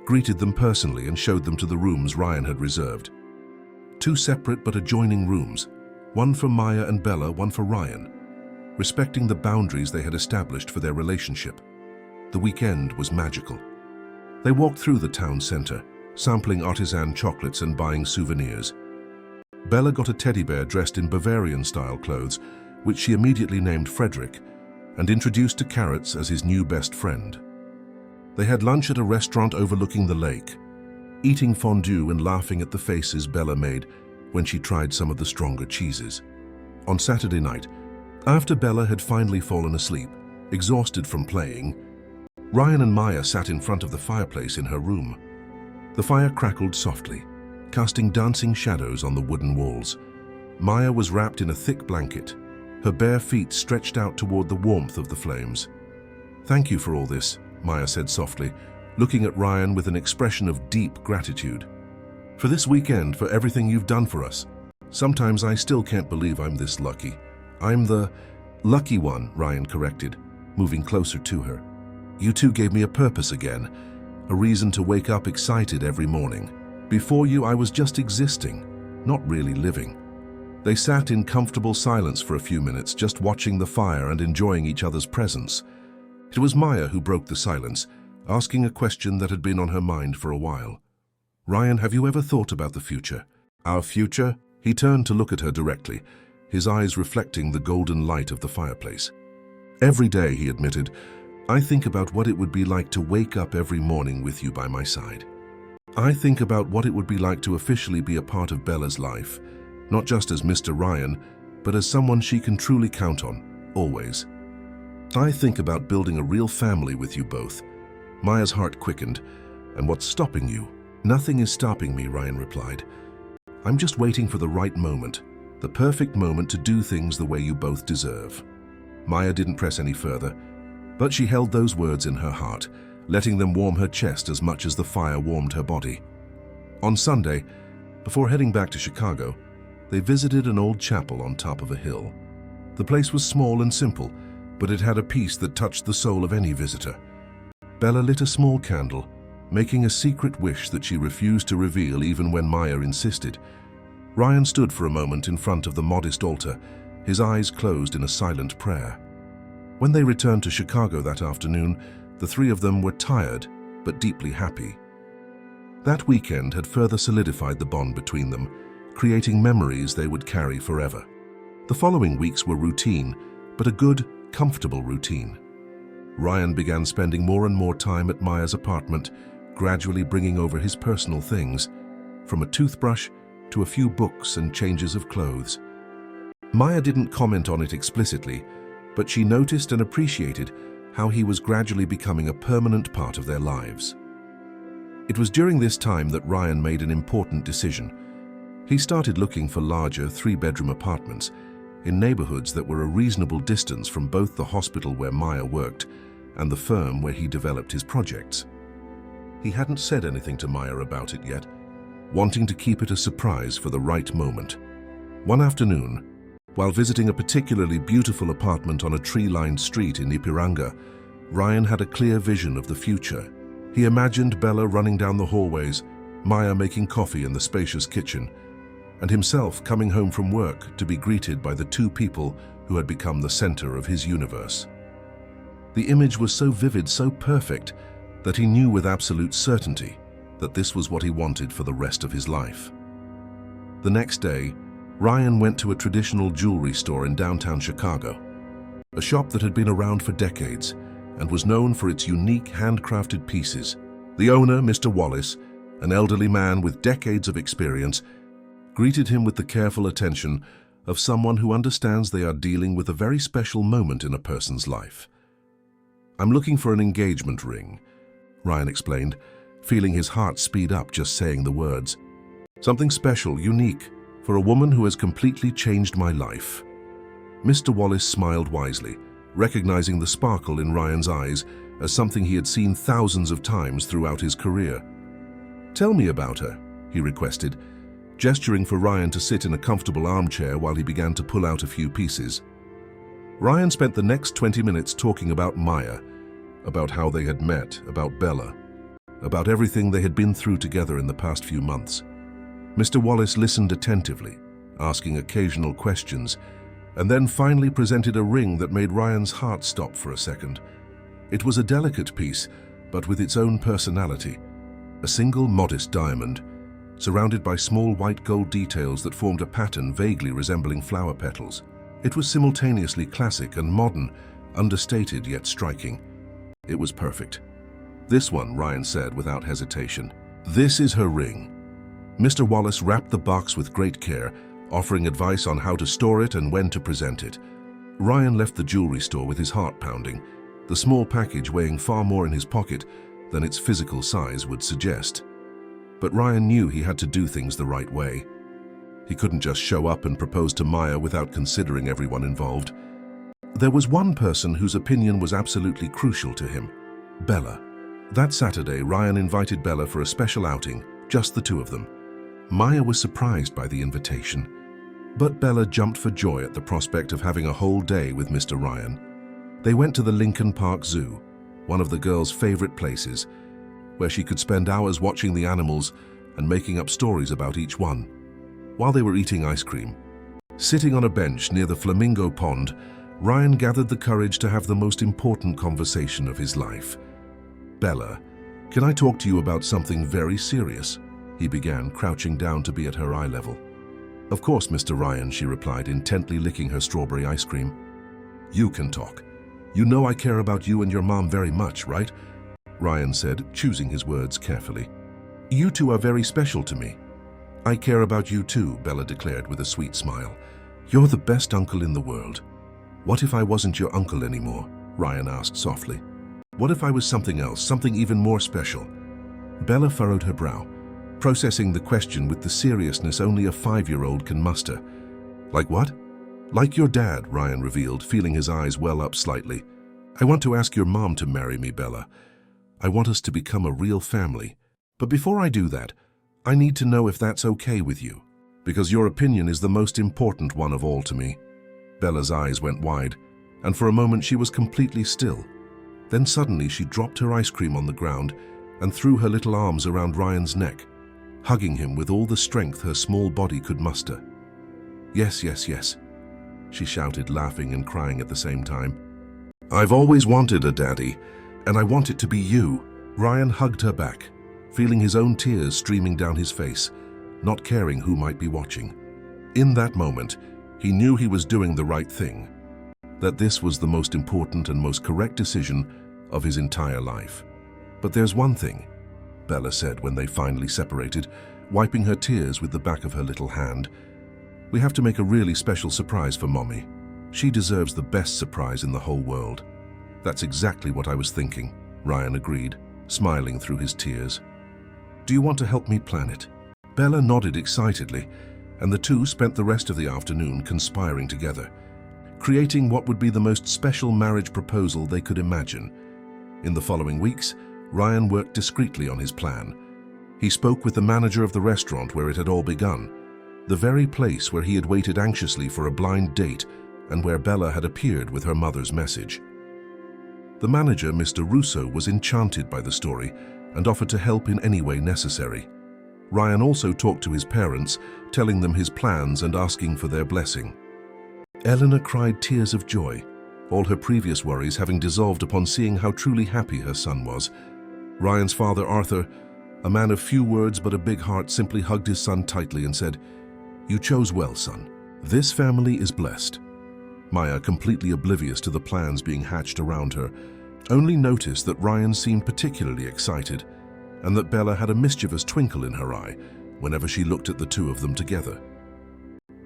greeted them personally and showed them to the rooms Ryan had reserved. Two separate but adjoining rooms, one for Maya and Bella, one for Ryan, respecting the boundaries they had established for their relationship. The weekend was magical. They walked through the town center, sampling artisan chocolates and buying souvenirs. Bella got a teddy bear dressed in Bavarian-style clothes, which she immediately named Frederick, and introduced to Carrots as his new best friend. They had lunch at a restaurant overlooking the lake, eating fondue and laughing at the faces Bella made when she tried some of the stronger cheeses. On Saturday night, after Bella had finally fallen asleep, exhausted from playing, Ryan and Maya sat in front of the fireplace in her room. The fire crackled softly, casting dancing shadows on the wooden walls. Maya was wrapped in a thick blanket, her bare feet stretched out toward the warmth of the flames. "Thank you for all this," Maya said softly, looking at Ryan with an expression of deep gratitude. "For this weekend, for everything you've done for us. Sometimes I still can't believe I'm this lucky." "I'm the lucky one," Ryan corrected, moving closer to her. "You two gave me a purpose again, a reason to wake up excited every morning." Before you, I was just existing, not really living." They sat in comfortable silence for a few minutes, just watching the fire and enjoying each other's presence. It was Maya who broke the silence, asking a question that had been on her mind for a while. "Ryan, have you ever thought about the future?" "Our future?" He turned to look at her directly, his eyes reflecting the golden light of the fireplace. "Every day," he admitted, "I think about what it would be like to wake up every morning with you by my side. I think about what it would be like to officially be a part of Bella's life, not just as Mr. Ryan, but as someone she can truly count on, always. I think about building a real family with you both." Maya's heart quickened. "And what's stopping you?" "Nothing is stopping me," Ryan replied. "I'm just waiting for the right moment, the perfect moment to do things the way you both deserve." Maya didn't press any further, but she held those words in her heart, letting them warm her chest as much as the fire warmed her body. On Sunday, before heading back to Chicago, they visited an old chapel on top of a hill. The place was small and simple, but it had a peace that touched the soul of any visitor. Bella lit a small candle, making a secret wish that she refused to reveal even when Maya insisted. Ryan stood for a moment in front of the modest altar, his eyes closed in a silent prayer. When they returned to Chicago that afternoon, the three of them were tired, but deeply happy. That weekend had further solidified the bond between them, creating memories they would carry forever. The following weeks were routine, but a good, comfortable routine. Ryan began spending more and more time at Maya's apartment, gradually bringing over his personal things, from a toothbrush to a few books and changes of clothes. Maya didn't comment on it explicitly, but she noticed and appreciated how he was gradually becoming a permanent part of their lives. It was during this time that Ryan made an important decision. He started looking for larger three-bedroom apartments in neighborhoods that were a reasonable distance from both the hospital where Maya worked and the firm where he developed his projects. He hadn't said anything to Maya about it yet, wanting to keep it a surprise for the right moment. One afternoon, while visiting a particularly beautiful apartment on a tree-lined street in Ipiranga, Ryan had a clear vision of the future. He imagined Bella running down the hallways, Maya making coffee in the spacious kitchen, and himself coming home from work to be greeted by the two people who had become the center of his universe. The image was so vivid, so perfect, that he knew with absolute certainty that this was what he wanted for the rest of his life. The next day, Ryan went to a traditional jewelry store in downtown Chicago, a shop that had been around for decades and was known for its unique handcrafted pieces. The owner, Mr. Wallace, an elderly man with decades of experience, greeted him with the careful attention of someone who understands they are dealing with a very special moment in a person's life. "I'm looking for an engagement ring," Ryan explained, feeling his heart speed up just saying the words. "Something special, unique, for a woman who has completely changed my life." Mr. Wallace smiled wisely, recognizing the sparkle in Ryan's eyes as something he had seen thousands of times throughout his career. "Tell me about her," he requested, gesturing for Ryan to sit in a comfortable armchair while he began to pull out a few pieces. Ryan spent the next 20 minutes talking about Maya, about how they had met, about Bella, about everything they had been through together in the past few months. Mr. Wallace listened attentively, asking occasional questions, and then finally presented a ring that made Ryan's heart stop for a second. It was a delicate piece, but with its own personality. A single modest diamond, surrounded by small white gold details that formed a pattern vaguely resembling flower petals. It was simultaneously classic and modern, understated yet striking. It was perfect. "This one," Ryan said without hesitation. "This is her ring." Mr. Wallace wrapped the box with great care, offering advice on how to store it and when to present it. Ryan left the jewelry store with his heart pounding, the small package weighing far more in his pocket than its physical size would suggest. But Ryan knew he had to do things the right way. He couldn't just show up and propose to Maya without considering everyone involved. There was one person whose opinion was absolutely crucial to him: Bella. That Saturday, Ryan invited Bella for a special outing, just the two of them. Maya was surprised by the invitation, but Bella jumped for joy at the prospect of having a whole day with Mr. Ryan. They went to the Lincoln Park Zoo, one of the girl's favorite places, where she could spend hours watching the animals and making up stories about each one. While they were eating ice cream, sitting on a bench near the flamingo pond, Ryan gathered the courage to have the most important conversation of his life. "Bella, can I talk to you about something very serious?" he began, crouching down to be at her eye level. "Of course, Mr. Ryan," she replied, intently licking her strawberry ice cream. "You can talk. You know I care about you and your mom very much, right?" Ryan said, choosing his words carefully. "You two are very special to me." "I care about you too," Bella declared with a sweet smile. "You're the best uncle in the world." "What if I wasn't your uncle anymore?" Ryan asked softly. "What if I was something else, something even more special?" Bella furrowed her brow, processing the question with the seriousness only a 5-year-old can muster. "Like what?" "Like your dad," Ryan revealed, feeling his eyes well up slightly. "I want to ask your mom to marry me, Bella. I want us to become a real family. But before I do that, I need to know if that's okay with you, because your opinion is the most important one of all to me." Bella's eyes went wide, and for a moment she was completely still. Then suddenly she dropped her ice cream on the ground and threw her little arms around Ryan's neck, hugging him with all the strength her small body could muster. "Yes, yes, yes," she shouted, laughing and crying at the same time. "I've always wanted a daddy, and I want it to be you." Ryan hugged her back, feeling his own tears streaming down his face, not caring who might be watching. In that moment, he knew he was doing the right thing, that this was the most important and most correct decision of his entire life. "But there's one thing," Bella said when they finally separated, wiping her tears with the back of her little hand. "We have to make a really special surprise for Mommy. She deserves the best surprise in the whole world." "That's exactly what I was thinking," Ryan agreed, smiling through his tears. "Do you want to help me plan it?" Bella nodded excitedly, and the two spent the rest of the afternoon conspiring together, creating what would be the most special marriage proposal they could imagine. In the following weeks, Ryan worked discreetly on his plan. He spoke with the manager of the restaurant where it had all begun, the very place where he had waited anxiously for a blind date and where Bella had appeared with her mother's message. The manager, Mr. Russo, was enchanted by the story and offered to help in any way necessary. Ryan also talked to his parents, telling them his plans and asking for their blessing. Eleanor cried tears of joy, all her previous worries having dissolved upon seeing how truly happy her son was. Ryan's father, Arthur, a man of few words but a big heart, simply hugged his son tightly and said, "You chose well, son. This family is blessed." Maya, completely oblivious to the plans being hatched around her, only noticed that Ryan seemed particularly excited and that Bella had a mischievous twinkle in her eye whenever she looked at the two of them together.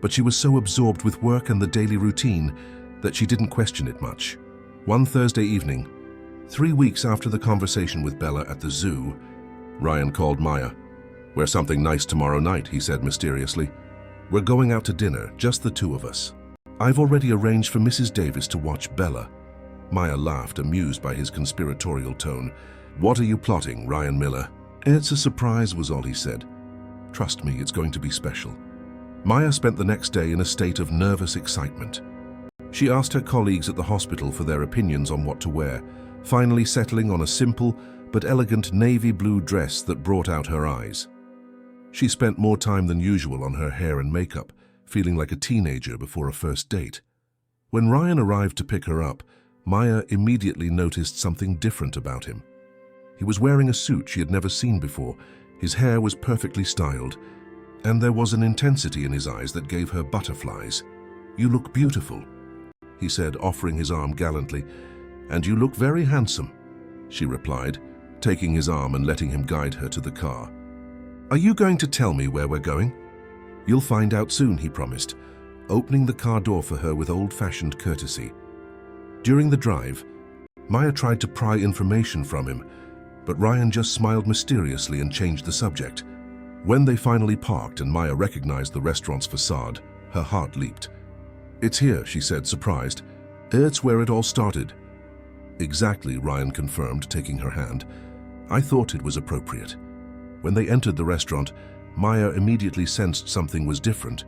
But she was so absorbed with work and the daily routine that she didn't question it much. One Thursday evening, 3 weeks after the conversation with Bella at the zoo, Ryan called Maya. "We're something nice tomorrow night," he said mysteriously. "We're going out to dinner, just the two of us. I've already arranged for Mrs. Davis to watch Bella." Maya laughed, amused by his conspiratorial tone. "What are you plotting, Ryan Miller?" "It's a surprise," was all he said. "Trust me, it's going to be special." Maya spent the next day in a state of nervous excitement. She asked her colleagues at the hospital for their opinions on what to wear, finally settling on a simple but elegant navy blue dress that brought out her eyes. She spent more time than usual on her hair and makeup, feeling like a teenager before a first date. When Ryan arrived to pick her up, Maya immediately noticed something different about him. He was wearing a suit she had never seen before, his hair was perfectly styled, and there was an intensity in his eyes that gave her butterflies. "You look beautiful," he said, offering his arm gallantly. "And you look very handsome," she replied, taking his arm and letting him guide her to the car. "Are you going to tell me where we're going?" "You'll find out soon," he promised, opening the car door for her with old-fashioned courtesy. During the drive, Maya tried to pry information from him, but Ryan just smiled mysteriously and changed the subject. When they finally parked and Maya recognized the restaurant's facade, her heart leaped. "It's here," she said, surprised. "It's where it all started." "Exactly," Ryan confirmed, taking her hand. "I thought it was appropriate." When they entered the restaurant, Maya immediately sensed something was different.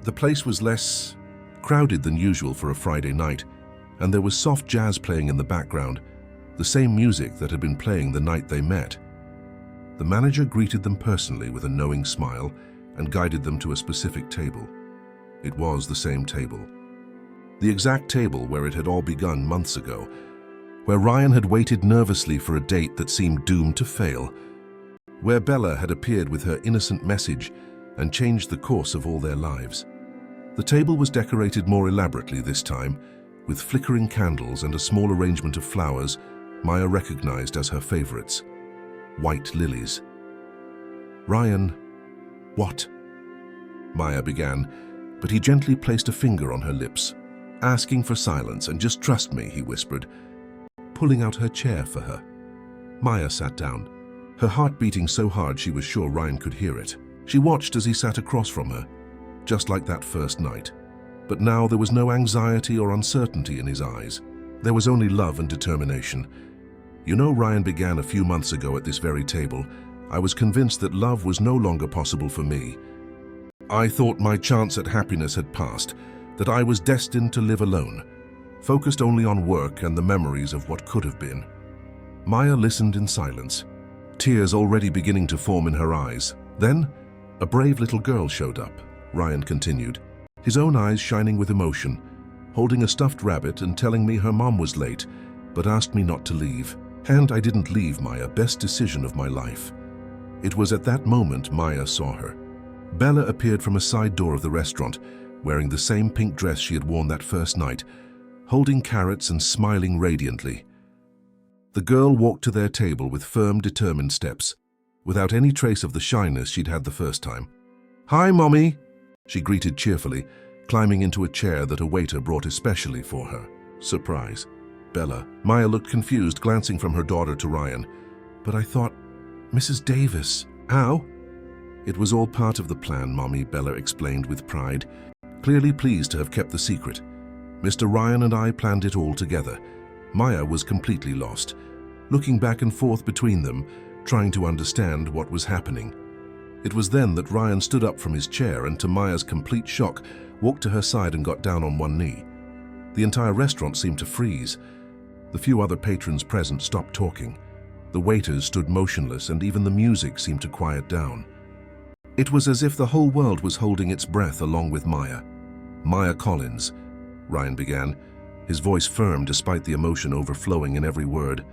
The place was less crowded than usual for a Friday night, and there was soft jazz playing in the background, the same music that had been playing the night they met. The manager greeted them personally with a knowing smile and guided them to a specific table. It was the same table. The exact table where it had all begun months ago, where Ryan had waited nervously for a date that seemed doomed to fail, where Bella had appeared with her innocent message and changed the course of all their lives. The table was decorated more elaborately this time, with flickering candles and a small arrangement of flowers Maya recognized as her favorites, white lilies. "Ryan, what?" Maya began, but he gently placed a finger on her lips, asking for silence. "And just trust me," he whispered, pulling out her chair for her. Maya sat down, her heart beating so hard she was sure Ryan could hear it. She watched as he sat across from her, just like that first night. But now there was no anxiety or uncertainty in his eyes. There was only love and determination. "You know," Ryan began a few months ago at this very table, "I was convinced that love was no longer possible for me. I thought my chance at happiness had passed, that I was destined to live alone, focused only on work and the memories of what could have been." Maya listened in silence, tears already beginning to form in her eyes. Then, a brave little girl showed up, Ryan continued, his own eyes shining with emotion, holding a stuffed rabbit and telling me her mom was late, but asked me not to leave. And I didn't leave, Maya, best decision of my life. It was at that moment Maya saw her. Bella appeared from a side door of the restaurant, wearing the same pink dress she had worn that first night, holding carrots and smiling radiantly. The girl walked to their table with firm, determined steps, without any trace of the shyness she'd had the first time. "Hi, Mommy," she greeted cheerfully, climbing into a chair that a waiter brought especially for her. "Surprise. Bella." Maya looked confused, glancing from her daughter to Ryan. "But I thought, Mrs. Davis." "How?" "It was all part of the plan, Mommy," Bella explained with pride, clearly pleased to have kept the secret. "Mr. Ryan and I planned it all together." Maya was completely lost, looking back and forth between them, trying to understand what was happening. It was then that Ryan stood up from his chair and, to Maya's complete shock, walked to her side and got down on one knee. The entire restaurant seemed to freeze. The few other patrons present stopped talking. The waiters stood motionless, and even the music seemed to quiet down. It was as if the whole world was holding its breath along with Maya. "Maya Collins," Ryan began, his voice firm despite the emotion overflowing in every word.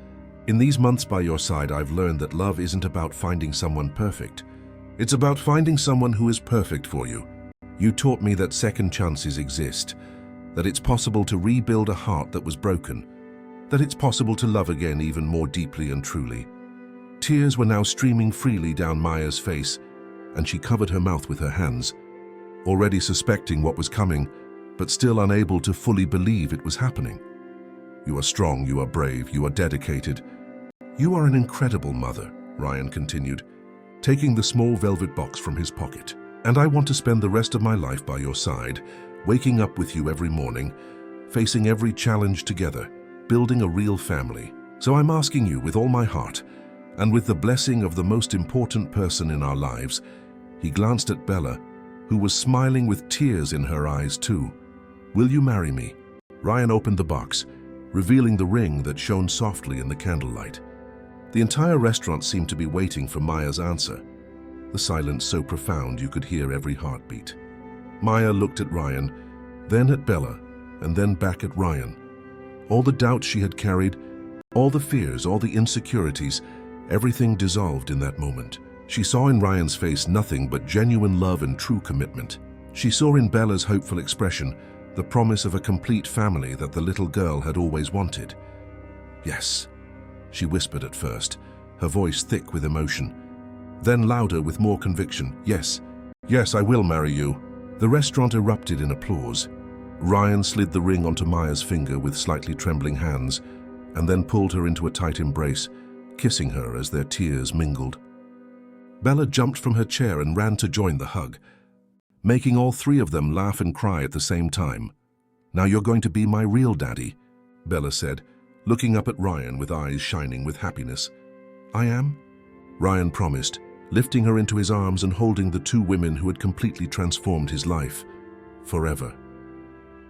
"In these months by your side, I've learned that love isn't about finding someone perfect. It's about finding someone who is perfect for you. You taught me that second chances exist, that it's possible to rebuild a heart that was broken, that it's possible to love again even more deeply and truly." Tears were now streaming freely down Maya's face, and she covered her mouth with her hands, already suspecting what was coming, but still unable to fully believe it was happening. "You are strong, you are brave, you are dedicated. You are an incredible mother," Ryan continued, taking the small velvet box from his pocket. "And I want to spend the rest of my life by your side, waking up with you every morning, facing every challenge together, building a real family. So I'm asking you with all my heart, and with the blessing of the most important person in our lives," he glanced at Bella, who was smiling with tears in her eyes too, "will you marry me?" Ryan opened the box, revealing the ring that shone softly in the candlelight. The entire restaurant seemed to be waiting for Maya's answer, the silence so profound you could hear every heartbeat. Maya looked at Ryan, then at Bella, and then back at Ryan. All the doubts she had carried, all the fears, all the insecurities, everything dissolved in that moment. She saw in Ryan's face nothing but genuine love and true commitment. She saw in Bella's hopeful expression the promise of a complete family that the little girl had always wanted. "Yes," she whispered at first, her voice thick with emotion. Then louder with more conviction, "Yes, yes, I will marry you." The restaurant erupted in applause. Ryan slid the ring onto Maya's finger with slightly trembling hands, and then pulled her into a tight embrace, kissing her as their tears mingled. Bella jumped from her chair and ran to join the hug, making all three of them laugh and cry at the same time. "Now you're going to be my real daddy," Bella said, looking up at Ryan with eyes shining with happiness. "I am," Ryan promised, lifting her into his arms and holding the two women who had completely transformed his life, forever.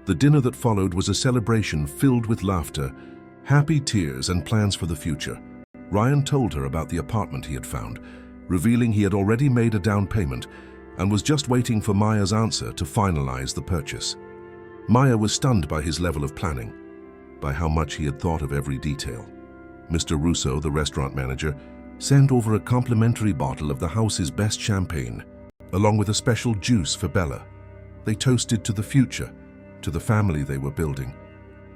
The dinner that followed was a celebration filled with laughter, happy tears, and plans for the future. Ryan told her about the apartment he had found, revealing he had already made a down payment and was just waiting for Maya's answer to finalize the purchase. Maya was stunned by his level of planning, by how much he had thought of every detail. Mr. Russo, the restaurant manager, sent over a complimentary bottle of the house's best champagne, along with a special juice for Bella. They toasted to the future, to the family they were building,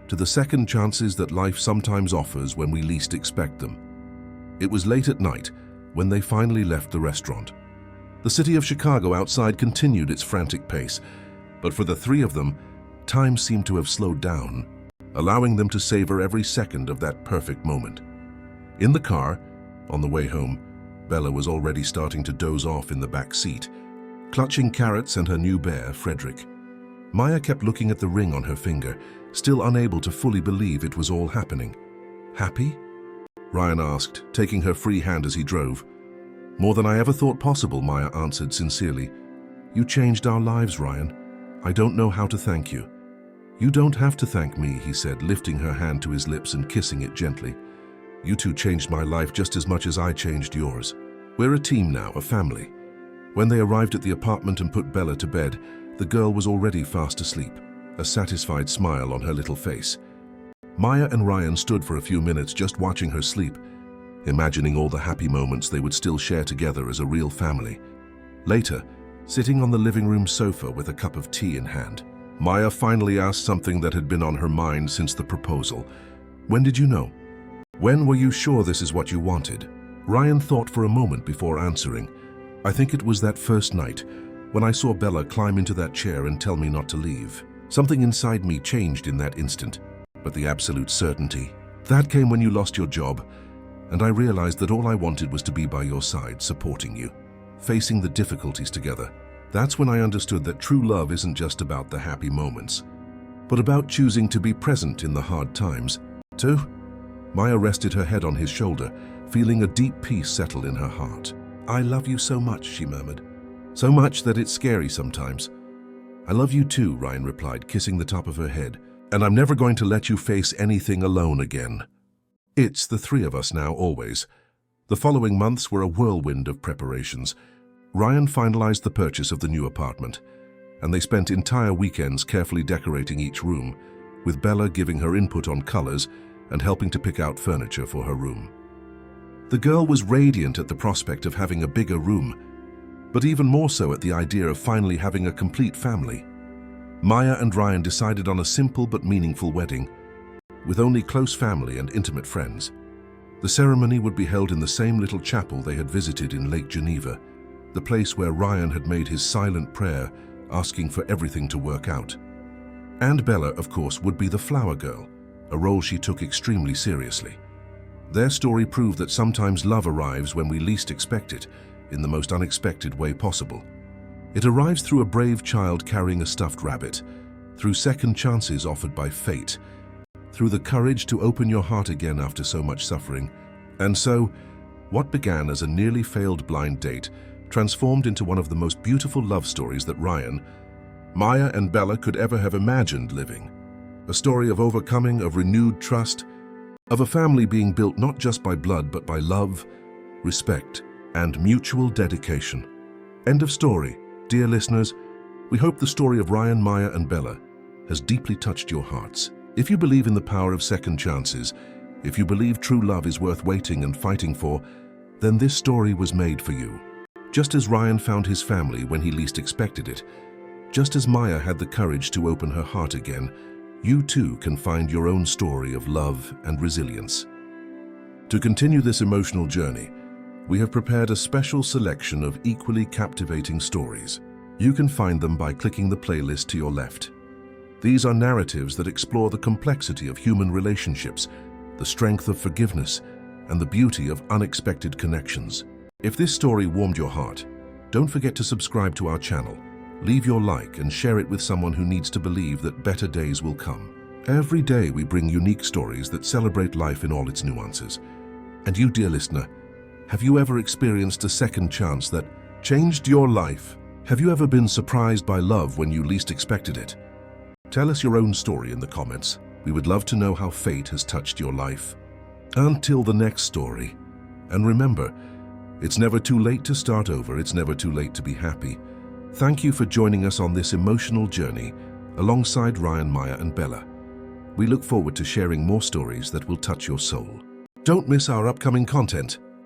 to the second chances that life sometimes offers when we least expect them. It was late at night when they finally left the restaurant. The city of Chicago outside continued its frantic pace, but for the three of them, time seemed to have slowed down, allowing them to savor every second of that perfect moment. In the car, on the way home, Bella was already starting to doze off in the back seat, clutching carrots and her new bear, Frederick. Maya kept looking at the ring on her finger, still unable to fully believe it was all happening. "Happy?" Ryan asked, taking her free hand as he drove. "More than I ever thought possible," Maya answered sincerely. "You changed our lives, Ryan. I don't know how to thank you." "You don't have to thank me," he said, lifting her hand to his lips and kissing it gently. "You two changed my life just as much as I changed yours. We're a team now, a family." When they arrived at the apartment and put Bella to bed, the girl was already fast asleep, a satisfied smile on her little face. Maya and Ryan stood for a few minutes just watching her sleep, imagining all the happy moments they would still share together as a real family. Later, sitting on the living room sofa with a cup of tea in hand, Maya finally asked something that had been on her mind since the proposal. "When did you know? When were you sure this is what you wanted?" Ryan thought for a moment before answering. "I think it was that first night, when I saw Bella climb into that chair and tell me not to leave. Something inside me changed in that instant, but the absolute certainty. That came when you lost your job, and I realized that all I wanted was to be by your side, supporting you, facing the difficulties together. That's when I understood that true love isn't just about the happy moments, but about choosing to be present in the hard times, too." Maya rested her head on his shoulder, feeling a deep peace settle in her heart. "I love you so much," she murmured. "So much that it's scary sometimes." "I love you too," Ryan replied, kissing the top of her head. "And I'm never going to let you face anything alone again. It's the three of us now, always." The following months were a whirlwind of preparations. Ryan finalized the purchase of the new apartment, and they spent entire weekends carefully decorating each room, with Bella giving her input on colors and helping to pick out furniture for her room. The girl was radiant at the prospect of having a bigger room, but even more so at the idea of finally having a complete family. Maya and Ryan decided on a simple but meaningful wedding, with only close family and intimate friends. The ceremony would be held in the same little chapel they had visited in Lake Geneva, the place where Ryan had made his silent prayer, asking for everything to work out. And Bella, of course, would be the flower girl, a role she took extremely seriously. Their story proved that sometimes love arrives when we least expect it, in the most unexpected way possible. It arrives through a brave child carrying a stuffed rabbit, through second chances offered by fate, through the courage to open your heart again after so much suffering. And so, what began as a nearly failed blind date transformed into one of the most beautiful love stories that Ryan, Maya, and Bella could ever have imagined living. A story of overcoming, of renewed trust, of a family being built not just by blood but by love, respect, and mutual dedication. End of story. Dear listeners, we hope the story of Ryan, Maya, and Bella has deeply touched your hearts. If you believe in the power of second chances, if you believe true love is worth waiting and fighting for, then this story was made for you. Just as Ryan found his family when he least expected it, just as Maya had the courage to open her heart again, you too can find your own story of love and resilience. To continue this emotional journey, we have prepared a special selection of equally captivating stories. You can find them by clicking the playlist to your left. These are narratives that explore the complexity of human relationships, the strength of forgiveness, and the beauty of unexpected connections. If this story warmed your heart, don't forget to subscribe to our channel, leave your like, and share it with someone who needs to believe that better days will come. Every day we bring unique stories that celebrate life in all its nuances. And you, dear listener, have you ever experienced a second chance that changed your life? Have you ever been surprised by love when you least expected it? Tell us your own story in the comments. We would love to know how fate has touched your life. Until the next story. And remember, It's never too late to start over. It's never too late to be happy. Thank you for joining us on this emotional journey alongside Ryan, Maya, and Bella. We look forward to sharing more stories that will touch your soul. Don't miss our upcoming content.